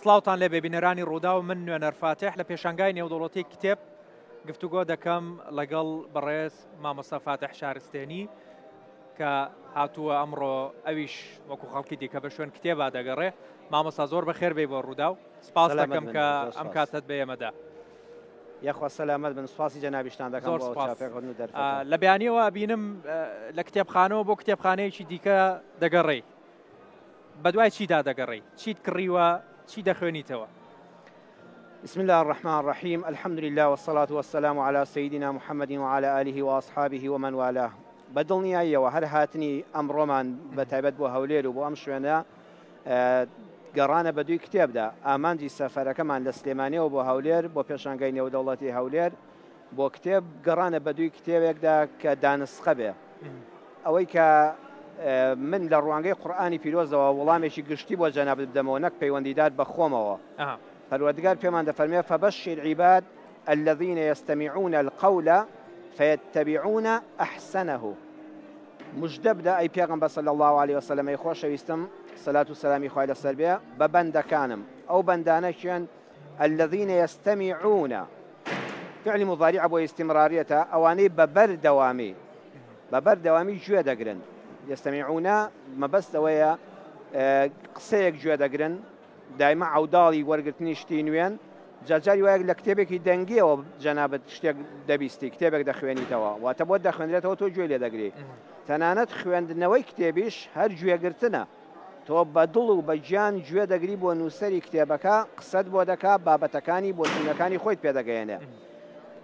سڵاوتان لێ بێبینەرانی ڕوودا و من نوێنەر فاتح لە پێشانگای نێودەوڵەتی کتێب گفتوگۆ دەکەم لەگەڵ بەڕێز مامۆستا فاتح شارستێنی کە هاتووە ئەمڕۆ ئەویش وەکو خەڵکی دیکە بە شوێن کتێبا دەگەڕێ. مامۆستا زۆر بەخێر بێ بۆ ڕوودا و سپاس دەکەم کە ئەم کاتت بە ئێمەدا. یاخوا سەلامەت بن، سوپاسی جەنابیشتان دەکەم زۆر سپاس. لە بەیانیەوە بینم لە کتێبخانەوە بۆ کتێبخانەیەکی دیکە دەگەڕێ، بەدوای چیدا دەگەڕێ؟ چیت کڕیوە؟ چی دەخوێنیتەوە؟ بسم الله الرحمن الرحيم، الحمد لله والصلاة والسلام على سيدنا محمد وعلى آله وأصحابه ومن والاه. بەدڵنیاییەوە هەر هاتنی ئەمڕۆمان بەتایبەت بۆ هەولێر و بۆ ئەم شوێنە گەڕانە بە دوی کتێبدا. ئامانجی سەفەرەکەمان لە سلێمانیەوە بۆ هەولێر بۆ پێشانگای نێودەوڵەتی هەولێر بۆ کتێب گەڕانە بە دوی کتێبێکدا کە دانسخە بێ. ئەوەی کە من لە ڕوانگەی قورئانی پیرۆزەوە وەڵامێکی گشتی بۆ جەنابەت بدەمەوە، نەک پەیوەندیدار بە خۆمەوە. پەروەردگار پێمان دەفەرمێ فبشر عباد الذين يستمعون القول فيتبعون أحسنه. مجدب دا أي پیغمبر صلى الله عليه وسلم أي خوش ويستم صلاة والسلام خواه لسر بها ببند كانم أو بندانشين الذين يستمعون فعل مضارع بو استمراريته أواني ببر دوامي جوه دقرن يستمعون ما بس دوية قصيك جوه دقرن دائما عودالي ورقتني شتينوين جاجاری وایە لە کتێبێکی دەنگیەوە جەنابەت شتێک دەبیستی کتێبێک دەخوێنیتەوە واتە بۆ دەخوێنرێتەوە تۆ گوێ لێ دەگری. تەنانەت خوێندنەوەی کتێبیش هەر گوێگرتنە، تۆ بە دڵ و بە گیان گوێ دەگری بۆ نووسەری کتێبەکە، قسەت بۆ دەکا، بابەتەکانی بۆ چونەکانی خۆیت پێدەگەیەنێ.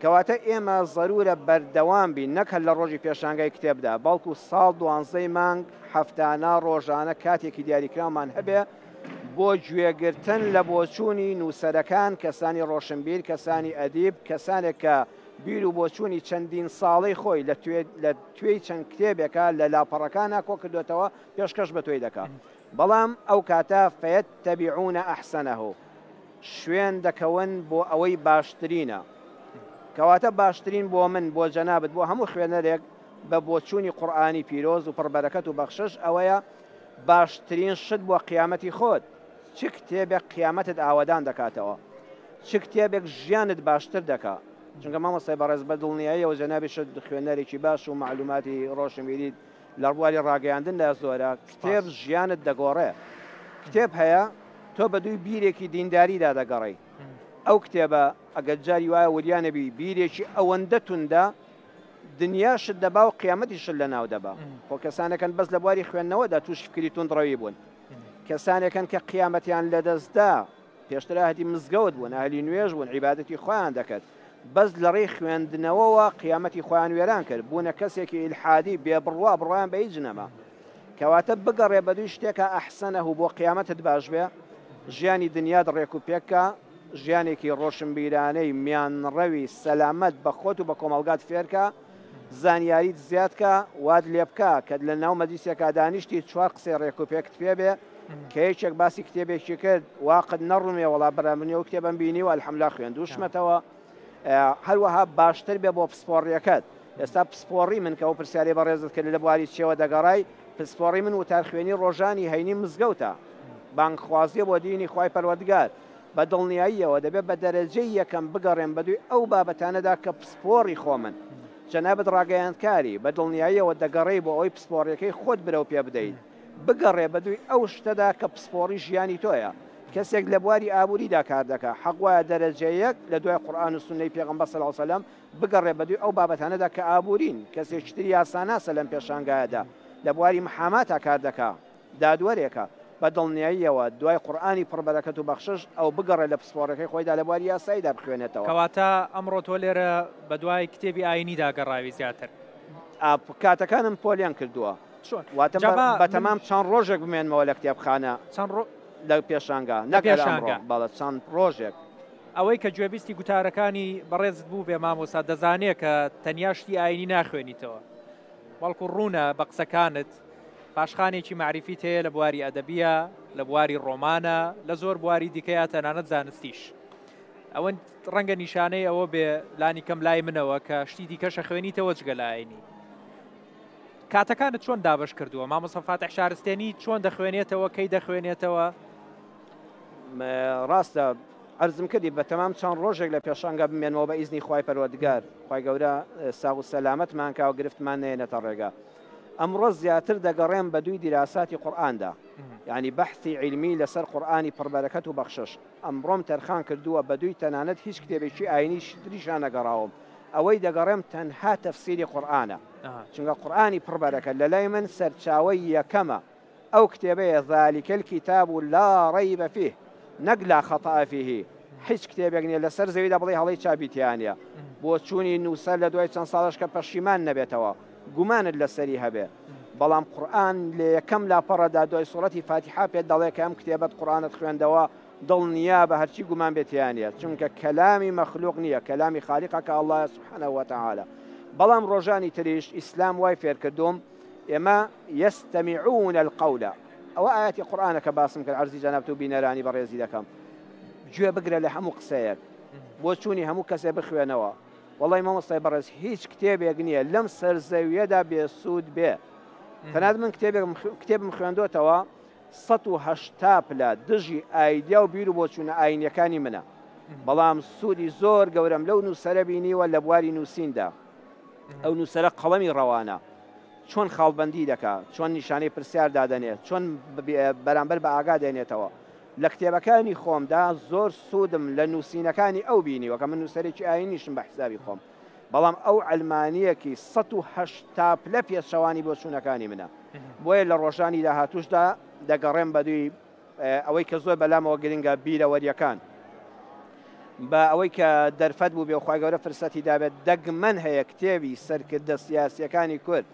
کەواتە ئێمە ضرورە بەردەوام بین، نەکە لە ڕۆژی پێشانگای کتێبدا، بەڵکو ساڵ 12 مانگ هەفتانە ڕۆژانە کاتێکی دیاریکرامان هەبێ بۆ گوێگرتن لە بۆچوونی نووسەرەکان، کەسانی ڕۆشنبیر، کەسانی ئەدیب، کەسانێک کە بیر و بۆچوونی چەندین ساڵەی خۆی لە توێی چەند کتێبێکە لە لاپەڕەکانە کۆ کردوێتەوە پێشکەش بە توێی دەکات. بەڵام ئەو کاتە فەیەتەبیعونە ئەحسەنەهو، شوێن دەکەون بۆ ئەوەی باشترینە. کەواتە باشترین بۆ من، بۆ جەنابەت، بۆ هەموو خوێنەرێک بە بۆچوونی قورئانی پیرۆز و پڕبەرەکەت و بەخشش ئەوەیە باشترین شت بۆ قیامەتی خۆت. چ کتێبێک قیامەتت ئاوادان دەکاتەوە، چ کتێبێک ژیانت باشتر دەکات. چونکە مامۆستای بەڕێز بەدڵنیاییەوە جەنابی شت خوێنەرێکی باش و معلوماتی ڕۆشنبیری لە ڕبواری ڕاگەیاندندا زۆرە. کتێب ژیانت دەگۆڕێ. کتێب هەیە تۆ بە دووی بیرێکی دینداریدا دەگەڕی. ئەو کتێبە ئەگەر جاری وایە وریانەبی بیرێکی ئەوەندە توندا دنیاشت دەبا و قیامەتیشت لە ناو دەبا. خۆ کەسانەکەن بەس لە بواری خوێندنەوەدا تووش فکری توندڕەوی بوون. کەسانێکن کە قیامەتیان لەدەستدا پێشتر هەتی مزگەوت بوون، ئاهلی نوێژ بوون، عیبادەتی خۆیان دەکرد، بەس لە ڕێی خوێندنەوەوە قیامەتی خۆیان وێران کرد، بوونە کەسێکی ئیلحادی بێبڕوا، بڕوایان بە هیچ نەما. کەواتە بگەڕێ بە دووی شتێکە ئەحسەنەهو بۆ قیامەتت باش بێ، ژیانی دنیات ڕێک و پێکە، ژیانێکی ڕۆشنبیرانەی میانڕەوی سەلامەت بە خۆت و بە کۆمەڵگات فێرکە، زانیاریت زیادکە، واد لێ بکە کە لە ناو مەجلیسێکا دانیشتی چوار قسەی ڕێک و پێکت پێ بێ کە یەکێک باسی کتێبێکی کرد واقت نەڕومێ وەڵا بەرامبرنەوە کتێبم بینی و ئەلحەمدولیلا خوێندووشمەتەوە. هەروەها باشتر بێ بۆ پسپۆڕیەکەت. ئێستا پسپۆڕی من کە ئەو پرسیارەی بەڕێزت کرد لە بواری چێوە دەگەڕای، پسپۆڕی من وتارخوێنی ڕۆژانی هەینی مزگەوتە، بانگخوازیە بۆ دینی خوای پەروەردگار. بە دڵنیاییەوە دەبێت بە دەرەجەی یەکەم بگەڕێن بەدوی ئەو بابەتانەدا کە پسپۆڕی خۆ من جەنابەت ڕاگەیاندکاری بە دڵنیاییەوە دەگەڕێی بۆ ئەوی پسپۆڕیەکەی خۆت برە و پێ بدەیت. بگەڕێ بەدوی ئەو شتەدا کە پسپۆڕی ژیانی تۆیە. کەسێک لە بواری ئابووریدا کار دەکات، حەق وایە دەرەجەیەک لە دوای قورئان و سونەی پێغەمبەر صلی الله علیه و سلم بگەڕێ بەدوی ئەو بابەتانەدا کە ئابوورین. کەسێکی تری یاساناسە لەم پێشانگایەدا لە بواری محاماتە کار دەکات، دادوەرێکە، بە دڵنیاییەوە دوای قورئانی پڕبەرەکەت و بەخشش ئەو بگەڕێ لە پسپۆڕەکەی خۆیدا لە بواری یاساییدا بخوێنێتەوە. کەواتە ئەمڕۆ تۆ لێرە بە دوای کتێبی ئاینیدا گەڕاوی زیاتر. کاتەکانم پۆلیان کردووە. واتە بەتەمام چەند ڕۆژێک بمێنمەوە لە کتێبخانە لە پێشانگا، نەپێشانگا، بەڵێ چەند ڕۆژێک. ئەوەی کە گوێبیستی گوتارەکانی بەڕێزت بوو بێ مامۆستا دەزانێت کە تەنیاشتی ئاینی ناخوێنیتەوە، بەڵکو ڕوونە بە قسەکانت پاشخانێکی معریفیت هەیە لە بواری ئەدەبیە، لە بواری ڕۆمانە، لە زۆر بواری دیکەیە تەنانەت زانستیش. ئەوە ڕەنگە نیشانەی ئەوە بێ لانی کەم لای منەوە کە شتی دیکەشە خوێنیتەوە جگە لە ئاینی. کاتەکانت چۆن دابش کردووە؟ مامۆستا فاتح شارستێنی چۆن دەخوێنێتەوە، کەی دەخوێنێتەوە؟ ڕاستە عەرزم کردی بە تەمام چەند ڕۆژێک لە پێشانگە بمێنەوە بە ئیزنی خوای پەروەردگار خوای گەورە ساغ و سەلامەتمان کاوە گرفتمان نێنێتە ڕێگا ئەمڕۆ زیاتر دەگەڕێم بە دوی دیراساتی قورئاندا یعنی بەحثی عیلمی لەسەر قورئانی پڕبەرەکەت و بەخشش ئەمڕۆم تەرخان کردووە بە دوی تەنانەت هیچ کتێبێکی ئاینی تریشان نەگەڕاوم ئەوەی دەگەڕێم تەنها تەفسیری قورئانە چونکە قورئانی پڕبەرەکە لە لای من سەرچاوەی یەکەمە ئەو کتێبەیە ذلك الكتاب لا ريب فيه نەک لا خەطأ فيه هیچ کتێبێک نییە لەسەر زەویدا بڵێ هەڵەی چابیتیانە بۆ چوونی نووسەر لە دوای چەند ساڵش کە پەشیمان نەبێتەوە گومانت لەسەری هەبێ بەڵام قورئان لە یەکەم لاپەڕەدا دوای سوڕەتی فاتحە پێت دەڵێ کە ئەم کتێبەت قورئانت خوێندەوە دڵ نییە بە هەرچی گومان بێتیانە چونکە کەلامی مەخلوق نییە کەلامی خالیقەکە ئەڵڵا سبحانه وتعالى بەڵام ڕۆژانی تریش ئیسلام وای فێر کردوم ئێمە یەستەمیعون القەول ئەوە ئاەتی قورئانەکە باسم کرد عەرزی جەنابەت و بینەرانی بەڕێزی دەکەم گوێ بگرە لە هەموو قسەیەک بۆ چوونی هەموو کەسێ بخوێنەوە وەڵی مامۆستای بەڕێز هیچ کتێبێک نییە لەم سەرزەویەدا بێسوود بێ تەنانەت من کتێبم خوێندوتەوە 180 پلە دژی ئایدیا و بیر و بۆ چوونە ئاینیەکانی منە بەڵام سوودی زۆر گەورەم لەو نووسەرە بینیوە لە بواری نووسیندا ئەو نووسەرە قەڵەمی ڕەوانە چۆن خاڵبەندی دەکات چۆن نیشانەی پرسیار دادەنێت چۆن بەرامبەر بە ئاگا دێنێتەوە لە کتێبەکانی خۆمدا زۆر سوودم لە نووسینەکانی ئەو بینیوە کە من نووسەرێکی ئاینیشم بە حسابی خۆم بەڵام ئەو ئەلمانیەکی 180 پلە پێشەوانی بۆ چوونەکانی منە بۆیە لە ڕۆژانی داهاتوشدا دەگەڕێم بە دوی ئەوەی کە زۆر بەلامەوە گرنگە بیرەوەریەکان بە ئەوەی کە دەرفەت بوو بێ خوای گەورە فرسەتی دابێت دەگمەن هەیە کتێبی سەرکردە سیاسیەکانی کورد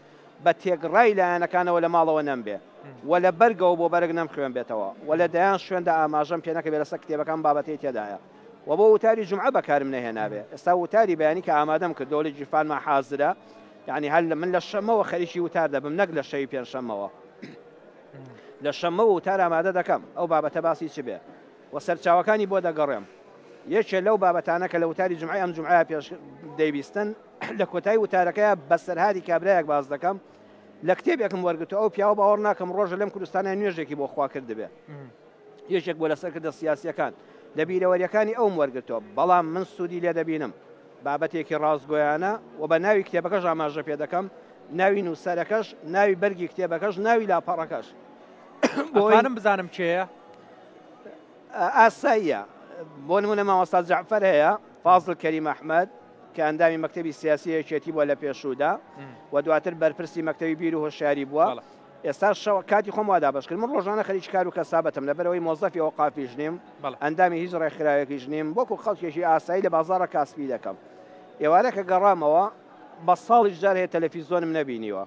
بە تێگڕای لایەنەکانەوە لە ماڵەوە نەمبێ و لە بەرگەوە بۆ بەرگ نەم خوێن بێتەوە و لە دەیان شوێندا ئاماژەم پێ نەکە بێ لەسەر کتێبەکان بابەتی تێدایە و بۆ وتاری جومعە بەکارم نەهێنابێ ئێستا وتاری بەیانی کە ئامادەم کردەوە لە جیفانمان حازرە یعنی هەر من لە شەمەوە خەریکی وتار دەبم نەک لە شەوی پێنجشەمەوە لە شەمەوە وتار ئامادە دەکەم ئەو بابەتە باسی چ بێ و سەرچاوەکانی بۆ دەگەڕێم یەکێ لەو بابەتانە کە لە وتاری جومعە ئەم جومعە پێش دەیبیستن لە کۆتایی وتارەکەیە بەسەرهادی کابرایەک باز دەکەم لە کتێبێکم وەرگتو ئەو پیاوە باوەڕ ناکەم ڕۆژە لەم کوردستانە نوێژێکی بۆ خوا کرد دەبێ یەکێک بۆ لەسەرکردە سیاسیەکان لە بیرەوەریەکانی ئەوم وەرگتۆ بەڵام من سوودی لێ دەبینم بابەتێکی ڕاستگۆیانە و بە ناوی کتێبەکەش ئاماژە پێ دەکەم ناوی نووسەرەکەش ناوی بەرگی کتێبەکەش ناوی لاپەڕەکەش بۆوانم بزانم چێە ئاساییە بۆ نمونە مامۆستا جەعفەر هەیە فازڵ کەریم ئەحمەد کە ئەندامی مەکتەبی سیاسی یەکێتی بووە لە پێشوودا و دواتر بەرپرسی مەکتەبی بیر و هۆشیاری بووە ئێستا شەوە کاتی خۆم وا دابەشکرد من ڕۆژانە خەریکی کار و کەسابەتم لەبەرەوەی مۆزەفی ئەوقافیش نیم ئەندامی هیچ ڕێکخراوێکیش نیم وەکو خەڵکێکی ئاسایی لە بازاڕە کاسبی دەکەم ئێوارە کە گەڕامەوە بە ساڵیش جار هەیە تەلەڤیزۆنم نەبینیوە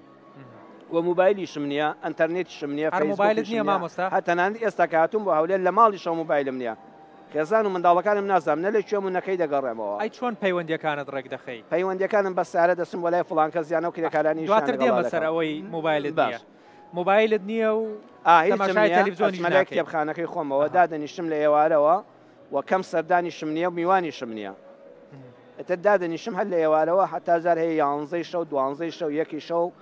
و موبایلیشم نییە ئەنتەرنێتیشم نییە موبایلت نییە مامۆستا هەتەنانند ئێستا کاتوم بۆ هەولێر لە ماڵیشەوە موبایلم نییە خێزان و منداڵەکانم نازانم نە لە کوێمونەکەی دەگەڕێمەوە ئەی چۆن پەیوەندیەکانت ڕێک دەخەی پەیوەندیەکانم بە سارە دەسم وەلای فڵان کەس یانە و کرێکارانی دواتر دێمە سەر ئەوەی موبایلت نییە موبایلت نییە و تەماشای تەلەڤیزۆنی مەلای کتێبخانەکەی خۆمەوە دادەنیشتم لە ئێوارەوە و کەم سەردانیشم نییە و میوانیشم نییە ئەتر دادەنیشم هەر لە ئێوارەوە حتا جار هەیە 11 شەو 12 شەو یەکی شەو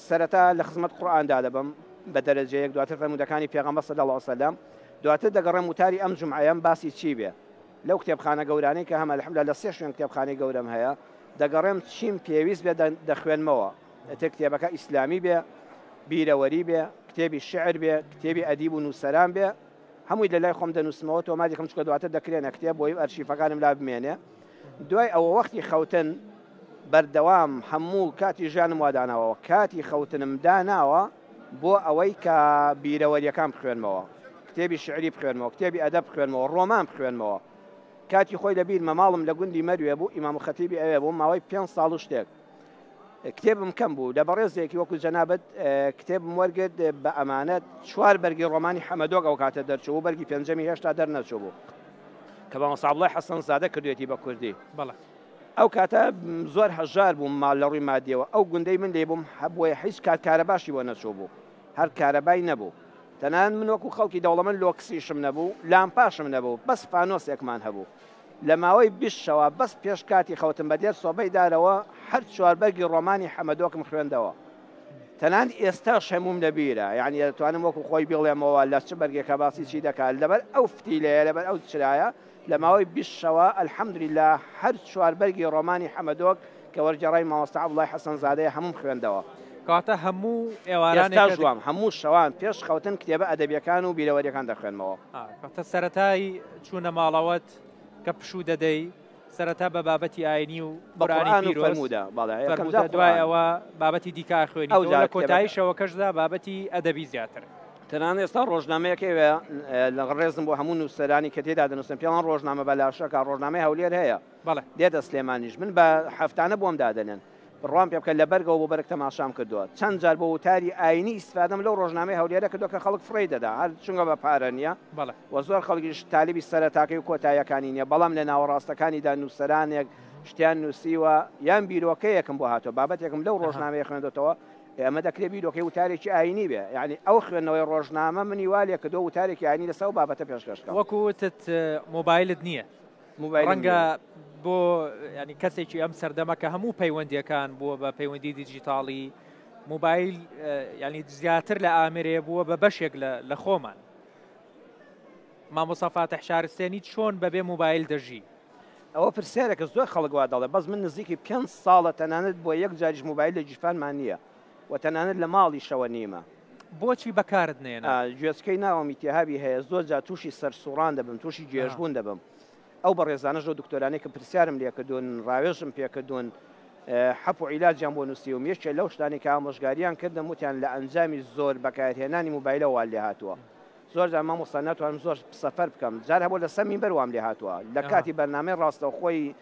سەرەتا لە خزمەت قورئاندا دەبم بە دەرەجەیەک دواتر فەرمودەکانی پێغەمبەر صلی الله علیه وسلم دواتر دەگەڕێم وتاری ئەم جومعەیەم باسی چی بێ لەو کتێبخانە گەورانەی کە هەمە الحەمدولillah لە 3 شوێن کتێبخانەی گەورەم هەیە دەگەڕێم چیم پێویست بێ دەخوێنمەوە ئەتر کتێبەکە ئیسلامی بێ بیرەوەری بێ کتێبی شعر بێ کتێبی ئەدیب و نووسەران بێ هەمووی لە لای خۆم دەنووسمەوە تۆماتێکم چکە دواتر دەکرێنە کتێب بۆی ئەرشیفەکانم لا بمێنێ دوای ئەوە وەختی خەوتن بەردەوام هەموو کاتی ژیانم واداناوە کاتی خەوتنم داناوە بۆ ئەوەی کە بیرەوەریەکان بخوێنمەوە کتێبی شعری بخوێنمەوە کتێبی ئەدەب بخوێنمەوە ڕۆمان بخوێنمەوە کاتی خۆی لەبیر مەماڵم لە گوندی مەروێ بوو ئیمام خەتیبی ئەوێ بوو ماوەی 5 ساڵ و شتێک کتێبم کەم بوو لە بەڕێزێکی وەکو جەنابەت کتێبم وەرگرت بە ئەمانەت 4 بەرگی ڕۆمانی حەمەدۆک ئەو کاتە دەرچوو بەرگی پێنجەمی هێشتا دەرنەچوو بوو کە بە مەسابڵای حەسەن زادە کردوێتی بە کوردی ئەو کاتە زۆر هەژار بووم ماڵ لە ڕووی مادیەوە ئەو گوندەی من لێ بووم هەبووە هیچ کارە باشی بۆ نەچوو بوو هەر کارەبای نەبوو تەنان من وەکو خەڵکی دەوڵەمەند لۆکسیشم نەبوو لامپاشم نەبوو بەس فانۆسێکمان هەبوو لە ماوەی 20 شەوە بەس پێش کاتی خەوتن بەدێر سۆبەی دارەوە هەر 4 بەرگی ڕۆمانی حەمەدۆکم خوێندەوە تەنان ئێستاش هەموم لەبیرە یعنی دەتوانم وەکو خۆی بڵێمەوە لە چ بەرگێکە باسی چی دەکات لەبەر ئەو فتیلەیە لەبەر ئەو چرایە لە ماوەی 20 شەوە ئەلحەمدولیلا هەر چوار بەرگی ڕۆمانی حەمەدۆک کە وەرگێڕای مامۆستا عەبدوڵای حەسەن زادەیە هەموم خوێندەوە. کاتە هەموو ئێوارانێک ئێستا ژوام هەموو شەوان پێش خەوتن کتێبە ئەدەبیەکان و بیرەوەریەکان دەخوێنمەوە. کاتە سەرەتای چوونە ماڵەوەت کە پشوو دەدەی سەرەتا بە بابەتی ئاینی و قورئانی پیرۆز فەرموودە فەرموودە دوای ئەوە بابەتی دیکە خوێنی لە کۆتایی شەوەکەشدا بابەتی ئەدەبی زیاتر. تەنانەت ئێستا ڕۆژنامەیەکەوێ لە ڕێزم بۆ هەموو نووسەرانی کە تێدا دەنووسن پێڵان ڕۆژنامە بەلاشەکە ڕۆژنامەی هەولێر هەیە دێتە سلێمانیش من بە هەفتانە بۆم دادەنێن ڕوان پێ بکە لە بەرگەوە بۆ بەرەک تەماشام کردووە چەند جار بۆ وتاری ئاینی ئیسفادەم لەو ڕۆژنامەی هەولێرە کردووە کە خەڵک فڕی دەدا هەر چونگە بە پارە نییە وە زۆر خەڵکیش تالیبی سەرەتاکەی و کۆتاییەکانی نییە بەڵام لە ناوەڕاستەکانیدا نووسەرانێک شتیان نووسیوە یان بیرۆکەیەکم بۆ هاتووە بابەتێکم لەو ڕۆژنامەیە خوێندێتەوە ئەمە دەکرێت بیرۆکەی وتارێکی ئاینی بێ یعنی ئەو خوێندنەوەی ڕۆژنامە منی والێ کە دۆ وتارێکی ئاینی لەسەر و بابەتە پێشکەشکە وەکوتت مۆبایلت نییە ڕەنگە بۆ ینی کەسێکی ئەم سەردەمەکە هەموو پەیوەندیەکان بووە بە پەیوەندی دیجیتاڵی موبایل ینی زیاتر لە ئامرێ بووە بە بەشێک لە خۆمان مامۆستا فاتح شارستێنی چۆن بەبێ موبایل دەژی ئەوە پرسیارێکە زۆر خەڵک وا دەڵێ بەس من نزیکی 5 ساڵە تەنانەت بۆ یەک جاریش موبایل لە جیفانمان نییە و تەنانەت لە ماڵی شەوە نیمە بۆچی بەکارت نێنە گوێچکەی ناوەم ئیتیهابی هەیە زۆر جا تووشی سەرسوڕان دەبم تووشی گێژبوون دەبم ئەو بە ڕێزانەش و دکتۆرانەی کە پرسیارم لێکردوون ڕاوێژم پێکردوون حەپ و عیلاجیان بۆ نووسی و یەکێک لەو شتانی کە ئامۆژگاریان کردم وتیان لە ئەنجامی زۆر بەکارهێنانی موبایلە وا لێ هاتووە زۆر جار مامۆستا ناتوانم زۆر سەفەر بکەم جار هەبوو لە سەر مینبەر وام لێ هاتووە لە کاتی بەرنامەی ڕاستەوخۆی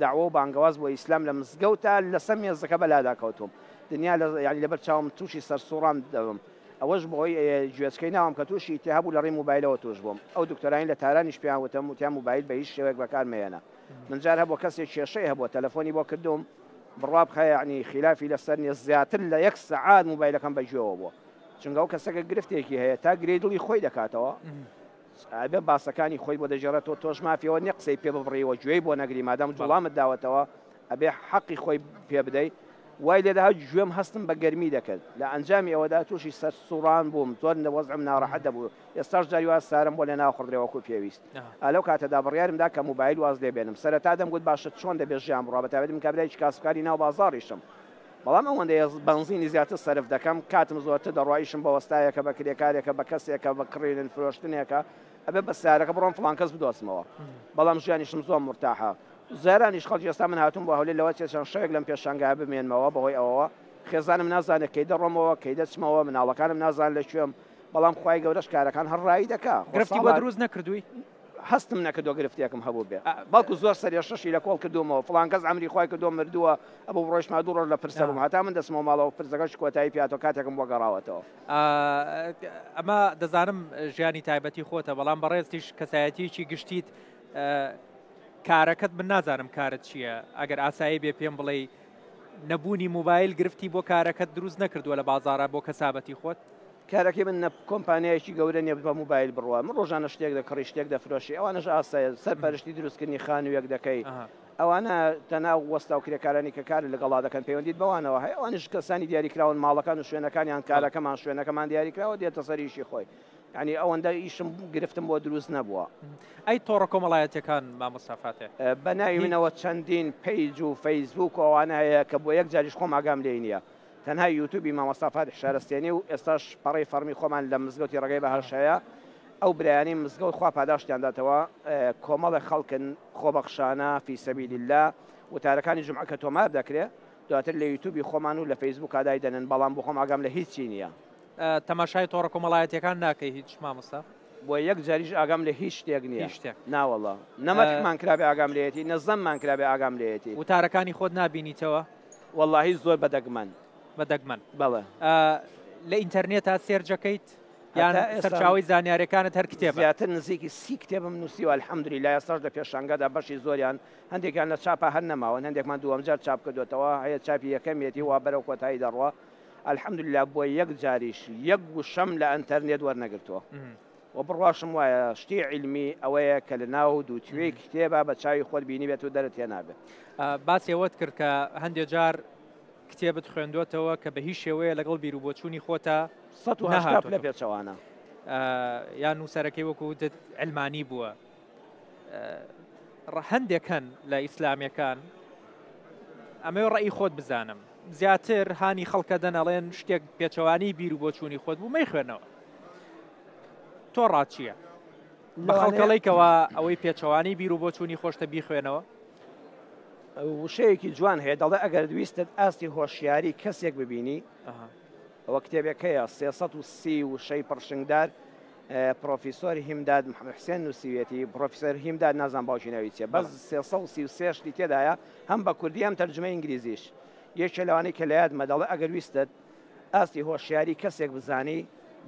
داوە و بانگەواز بۆ ئیسلام لە مزگەوتە لە سەر مێزەکە بەلادا کەوتوم دنیا یعنی لەبەر چاوم تووشی سەرسوڕان دەبم ئەوەش بۆی گوێچکەی ناوم کە تووشی ئیتیهاب لە ڕێی موبایلەوە توش بووم ئەو دکتۆرانی لە تارانیش پێیان وتم وتیان موبایل بە هیچ شێوەیەک بەکارمێنە من جار هەبوو کەسێک کێشەی هەبووە تەلەفۆنی بۆ کردوم بڕوا بخە یعنی خلافی لەسەر نیە زیاتر لە 1 سەعات موبایلەکەم بەگوێەوە بووە چونکە ئەو کەسەکە گرفتێکی هەیە تا گرێ دڵی خۆی دەکاتەوە ئەبێ باسەکانی خۆی بۆ دەژێڕێتەوە تۆش مافیەوە نیە قسەی پێ ببڕیەوە گوێی بۆ نەگری مادام جوڵامت داوەتەوە ئەبێ حەقی خۆی پێ بدەیت وای لێداها گوێم هەستم بە گەرمی دەکرد لە ئەنجامی ئەوەدا تووشی سەرسوڕان بووم زۆر وەزعم ناڕەحەت دەبوو ئێستاش جاری وا سارم بۆ لە ناوخڕدرێوەکو پێویست ئەلەو کاتەدا بڕیارمدا کە موبایل واز لێ بێنم سەرەتا دەمگوت باشە چۆن دەبێت ژیان بڕوا بەتابەتم کابرایکی کاسبکاری ناو بازاڕیشم بەڵام ئەوەندەیە بنزینی زیاتر سەرف دەکەم کاتم زۆرتر دەڕایشم بە وەستایەکە بە کرێکارێکە بە کەسێکە بە کڕێنن فرۆشتنێکە ئەبێ بە سارەکە بڕۆم فڵان کەس بدۆسمەوە بەڵام ژیانیشم زۆر مرتاحە زارانیش خەڵکی ئێستا من هاتووم بۆ هەولێر لەوە چێشان شەوێک لەم پێشانگا بمێنمەوە بەهۆی ئەوەوە خێزانم نازانێت کەی دەڕۆمەوە کەی دەچمەوە مناڵەکانم نازان لە کوێم بەڵام خوای گەورەش کارەکان هەڕایی دەکا گرفتی بۆ دروست نەکردووی هەستم نەکردو گرفتێکم هەبوو بێ بەڵکو زۆر سەری شەشی لە کۆڵ کردومەوە فڵان کەس ئەمری خوای کردو مردووە ئەبوو ڕۆژما دوو ڕۆژ لە پرسە بووم هەتا من دەچمەوە ماڵەوە پرسەکەش کۆتایی پیاتۆ کاتێکم بۆ گەڕاوەتەوە ئەمە دەزانم ژیانی تایبەتی خۆتە بەڵام بەڕێستیش کەسایەتیکی گشتیت کارەکەت من نازانم کارت چییە ئەگەر ئاسایی بێ پێم بڵێ نەبوونی موبایل گرفتی بۆ کارەکەت دروست نەکردووە لە بازارە بۆ کەسابەتی خۆت کارەکەی من کۆمپانیایکی گەورە نیە بە موبایل بڕوە من ڕۆژانە شتێک دەکڕی شتێک دەفرۆشی ئەوانەش ئاسایە سەرپەرشتی دروستکردنی خانوویەک دەکەی ئەوانە تەناو وەستا و کرێکارانی کە کار لەگەڵا دەکەن پەیوەندیت بەوانەوە هەیە ئەوانش کەسانی دیاریکراون ماڵەکان و شوێنەکانیان کارەکەمان شوێنەکەمان دیاریکراوە دێتە سەریشی خۆی ینی ئەوەندە ئیشم گرفتم بۆ دروست نەبووە ئەی تۆڕە کۆمەڵایەتەکان مامۆستا فاتح بە ناوی منەوە چەندین پیج و فەیسبوک ئەوانە هەیە کە بۆ یەک جاریش خۆم ئاگام لێ نییە تەنها یوتیوبی مامۆستا فاتح شارستێنی و ئێستاش پەڕی فەرمی خۆمان لە مزگەوتی ڕێگەی بەهەشەیە ئەو برایانی مزگەوت خوا پاداشتیانداتەوە کۆمەڵی خەڵکن خۆبەخشانە فی سەبیل الله وتارەکانی جومعە کە تۆمار دەکرێت دواتر لە یوتیوبی خۆمان و لە فەیسبوک ئادای دەنن بەڵام بۆ خۆم ئاگام لە هیچی نییە تەماشای تۆڕە کۆمەڵایەتەکان ناکەی هیچ مامۆستا بۆ یەک جاریش ئاگام لە هیچ شتێک نییە ناوەڵڵا نەمەکمان کرابێ ئاگام لێتی نەزەممان کرابێ ئاگام لێتی وتارەکانی خۆت نابینیتەوە وەڵڵاهی زۆر بەدەگمەن بەدەگمەن بەڵێ لە ئینتەرنێت سێرجەکەیت یان سەرچاوی زانیاریەکانت هەر کتێبە زیاتر نزیکی 30 کتێبم نووسیوە الحەمدولیلا ئێستاش لە پێشانگادا بەشی زۆریان هەندێکیان لە چاپە هەر نەماوە هەندێکمان دووەم جار چاپ کردوێتەوە هەیە چاپی یەکەمێتی وا بەرەو کۆتایی دەڕوە الحەمدولیلا بۆ یەک جاریش یەک گوشەم لە ئەنتەرنێت وەرنەگرتووە و بڕواشم وایە شتی علمی ئەوەیە کە لە ناو دووتوێ کتێبە بە چاوی خۆت بینی بێت و دەرت هێ نابێت باسی ئەوەت کرد کە هەندێک جار کتێبت خوێندوتەوە کە بە هیچ شێوەیە لەگەڵ بیرروبۆچوونی خۆتە 180 لە پێچەوانە یان نووسەرەکەی وەکو وتت علمانی بووە هەندێک هەن لە ئیسلامیەکان ئەمە ڕێی خۆت بزانم زیاتر هانی خەڵکە دەنەڵێن شتێک پێچەوانی بیرروبۆچوونی خۆت بوو مەی خوێنەوە تۆ ڕاچییە بە خەڵکەڵێکەوە ئەوەی پێچەوانی بیرروبۆچوونی خۆشتە بیخوێنەوە وشەیەکی جوان هەیە دەڵێ ئەگەر دویستت ئاستی هۆشیاری کەسێک ببینی ئەوە کتێبێکەیە 330 وشەی پڕشنگدار پرۆفیسۆری هیمداد حسێن نووسیوێتی پرۆفیسەر هیمداد نازان باوکی ناوی چێ بەس 333 تێدایە هەم بە کوردی ئەم تەرجمە ئینگلیزیش یەکێ لەوانەی کە لە یادمە دەڵێ ئەگەر ویستت ئاستی هۆشیاری کەسێک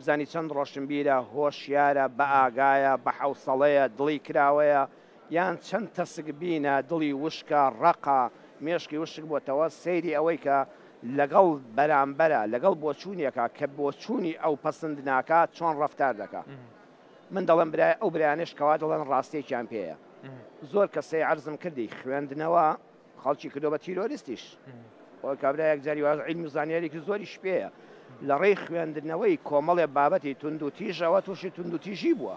بزانی چەند ڕۆشنبیرە هۆشیارە بە ئاگایە بە حوسەڵەیە دڵی کراوەیە یان چەند تەسک بینە دڵی وشکە ڕقا مێشکی وشک بۆتەوە سەیری ئەوەی کە لەگەڵ بەرامبەرە لەگەڵ بۆچوونیەکە کە بۆچوونی ئەو پەسەند ناکات چۆن ڕەفتار دەکات من دەڵێم برای ئەو برایانش کەوا دەڵێن ڕاستێکیان پێەیە زۆر کەسەی عەرزم کردی خوێندنەوە خەڵکی کردو بە تیرۆریستیش ئەو کابرایەک جاری واز عیلمی و زانیاریی زۆریش پێیە لە ڕێی خوێندنەوەی کۆمەڵێ بابەتی تونند و تیژەوە تووشی تونند و تیژی بووە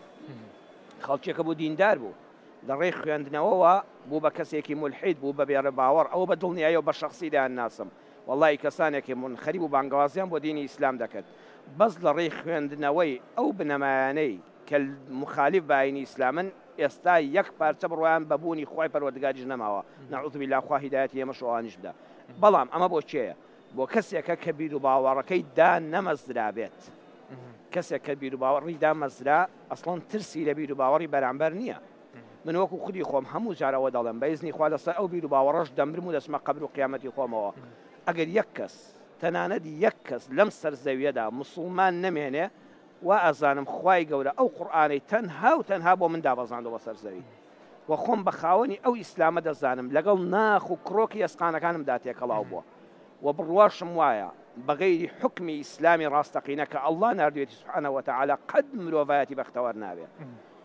خەڵکێکە بوو دیندار بوو لە ڕێی خوێندنەوەوە بوو بە کەسێکی مولحید بوو بە بێڕە باوەڕ ئەوە بە دڵنیایەوە بە شخصیدان ناسم والله کەسانێکی منخەریب و بانگوازیان بۆ دینی ئیسلام دەکرد بەس لە ڕێی خوێندنەوەی ئەو بنەمایانەی کە مخالف بە ئاینی ئیسلامن ئێستا یەک پارچە بڕوایان بەبوونی خۆی پەروەردگاریش نەماوە نەعوذ بالله خوا هیدایەتی ئێمەش ئەوانیش بدە بەڵام ئەمە بۆ چێیە بۆ کەسێکە کە بیر و باوەڕەکەی دا نەمەزرا بێت کەسێک کە بیر و باوەڕی دامەزرا ئەسڵەن ترسی لە بیر و باوەڕی بەرامبەر نییە من وەکو خودی خۆم هەموو جارەوە دەڵێم بە ئیزنی خوا لەسەر ئەو بیر و باوەڕەش دەمرم و دەچمە قەبر و قیامەتی خۆمەوە ئەگەر یەک کەس تەنانەت یەک کەس لەم سەرزەویەدا موسڵمان نەمێنێ وا ئەزانم خوای گەورە ئەو قورئانەی تەنها بۆ من دابەزاندەوە سەرزەوی و خۆم بە خاوەنی ئەو ئیسلامە دەزانم لەگەڵ ناخ و کڕۆکی ئەسقانەکانمدا تێکەڵاو بووە و بڕواشم وایە بەغەیری حکمی ئیسلامی ڕاستەقینە کە ئەڵڵا ناردوێتی سبحانە وتەعالا قەد مرۆڤایەتی بەختەوەر نابێت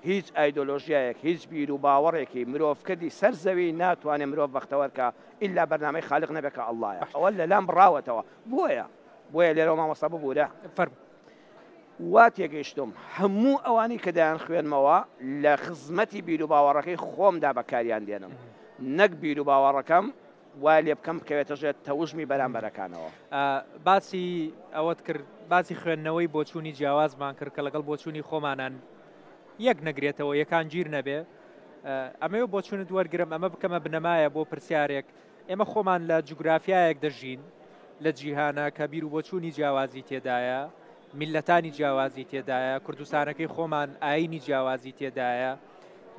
هیچ ئایدۆلۆژیایەک هیچ بیر و باوەڕێکی مرۆڤکردی سەر زەوی ناتوانێت مرۆڤ بەختەوەرکە ئیلا بەرنامەی خالق نەبێکە ئەڵڵایە ئەوە لەلام بڕاوەتەوە بۆیە لێرە مامۆستا ببوورە فەرم وا تێگەیشتم هەموو ئەوانی کە دایان خوێنمەوە لە خزمەتی بیر و باوەڕەکەی خۆمدا بەکاریان دێنم نەک بیر و باوەڕەکەم وای لێ بکەم بکەوێتەژێت تەوژمی بەرامبەرەکانەوە باسی ئەوەت کرد باسی خوێندنەوەی بۆچوونی جیاوازمان کرد کە لەگەڵ بۆچوونی خۆمانان یەک نەگرێتەوە یەکان گیر نەبێ ئەمەوە بۆچوونت وەرگرم ئەمە بکەمە بنەمایە بۆ پرسیارێک ئێمە خۆمان لە جوگرافیایەک دەژین لە جیهانە کە بیر و بۆچوونی جیاوازی تێدایە میلەتانی جیاوازی تێدایە کوردستانەکەی خۆمان ئاینی جیاوازی تێدایە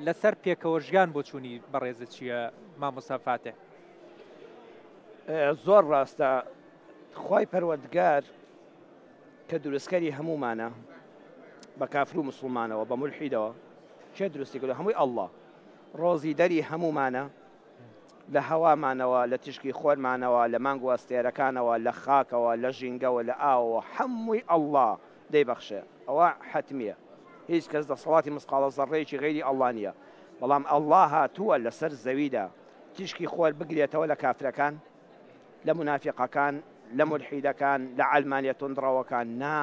لەسەر پێکەوە ژیان بۆچوونی بەڕێزت چییە مامۆستا فاتێ زۆر ڕاستە خوای پەروەردگار کە دروستکەری هەمومانە بە کافر و مسلمانەوە بە مولحیدەوە چێ دروستی کردو هەمووی ئەڵڵا ڕۆزی دەری هەمومانە لە هەوامانەوە لە تشکی خۆرمانەوە لە مانگ و ئەستێرەکانەوە لە خاکەوە لە ژینگەوە لە ئاوەوە هەمووی ئەڵڵا دەیبەخشێ ئەوە حتمیە هیچ کەس دەسەڵاتی مسقالە زەڕێکی غەیری ئەڵڵا نییە بەڵام ئەڵڵا هاتووە لەسەر زەویدا تشکی خۆر بگرێتەوە لە کافرەکان لە منافقەکان لە مولحیدەکان لە عەلمانیە تۆندڕەوەکان نا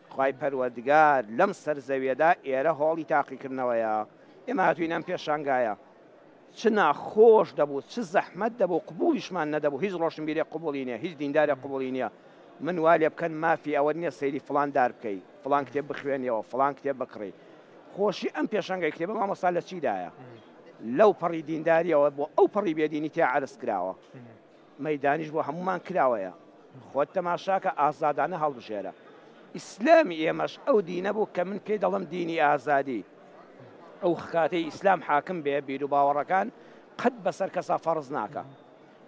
خوای پەروەردگار لەم سەر زەویەدا ئێرە هۆڵی تاقیکردنەوەیە ئێمە هاتووین ئەم پێشانگایە چ ناخۆش دەبوو چ زەحمەت دەبوو قبولیشمان نەدەبوو هیچ ڕۆشنبیرێ قبولی نییە هیچ دیندارێ قبولی نییە من وا لێ بکەن مافی ئەوە نییە سەیری فڵان دار بکەی فڵان کتێب بخوێنیەوە فڵان کتێب بکڕی خۆشی ئەم پێشانگای کتێبە مامۆستا لە چیدایە لەو پەڕی دینداریەوە بۆ ئەو پەڕی بێدینی تێ عەرز کراوە مەیدانیش بۆ هەمومان کراوەیە خۆت تەماشاکە ئازادانە هەڵبژێرە ئیسلامی ئێمەش ئەو دینە بوو کە من پێی دەڵم دینی ئازادی ئەو خاتەی ئیسلام حاکم بێ بیر و باوەڕەکان قەت بەسەر کەسا فەرز ناکە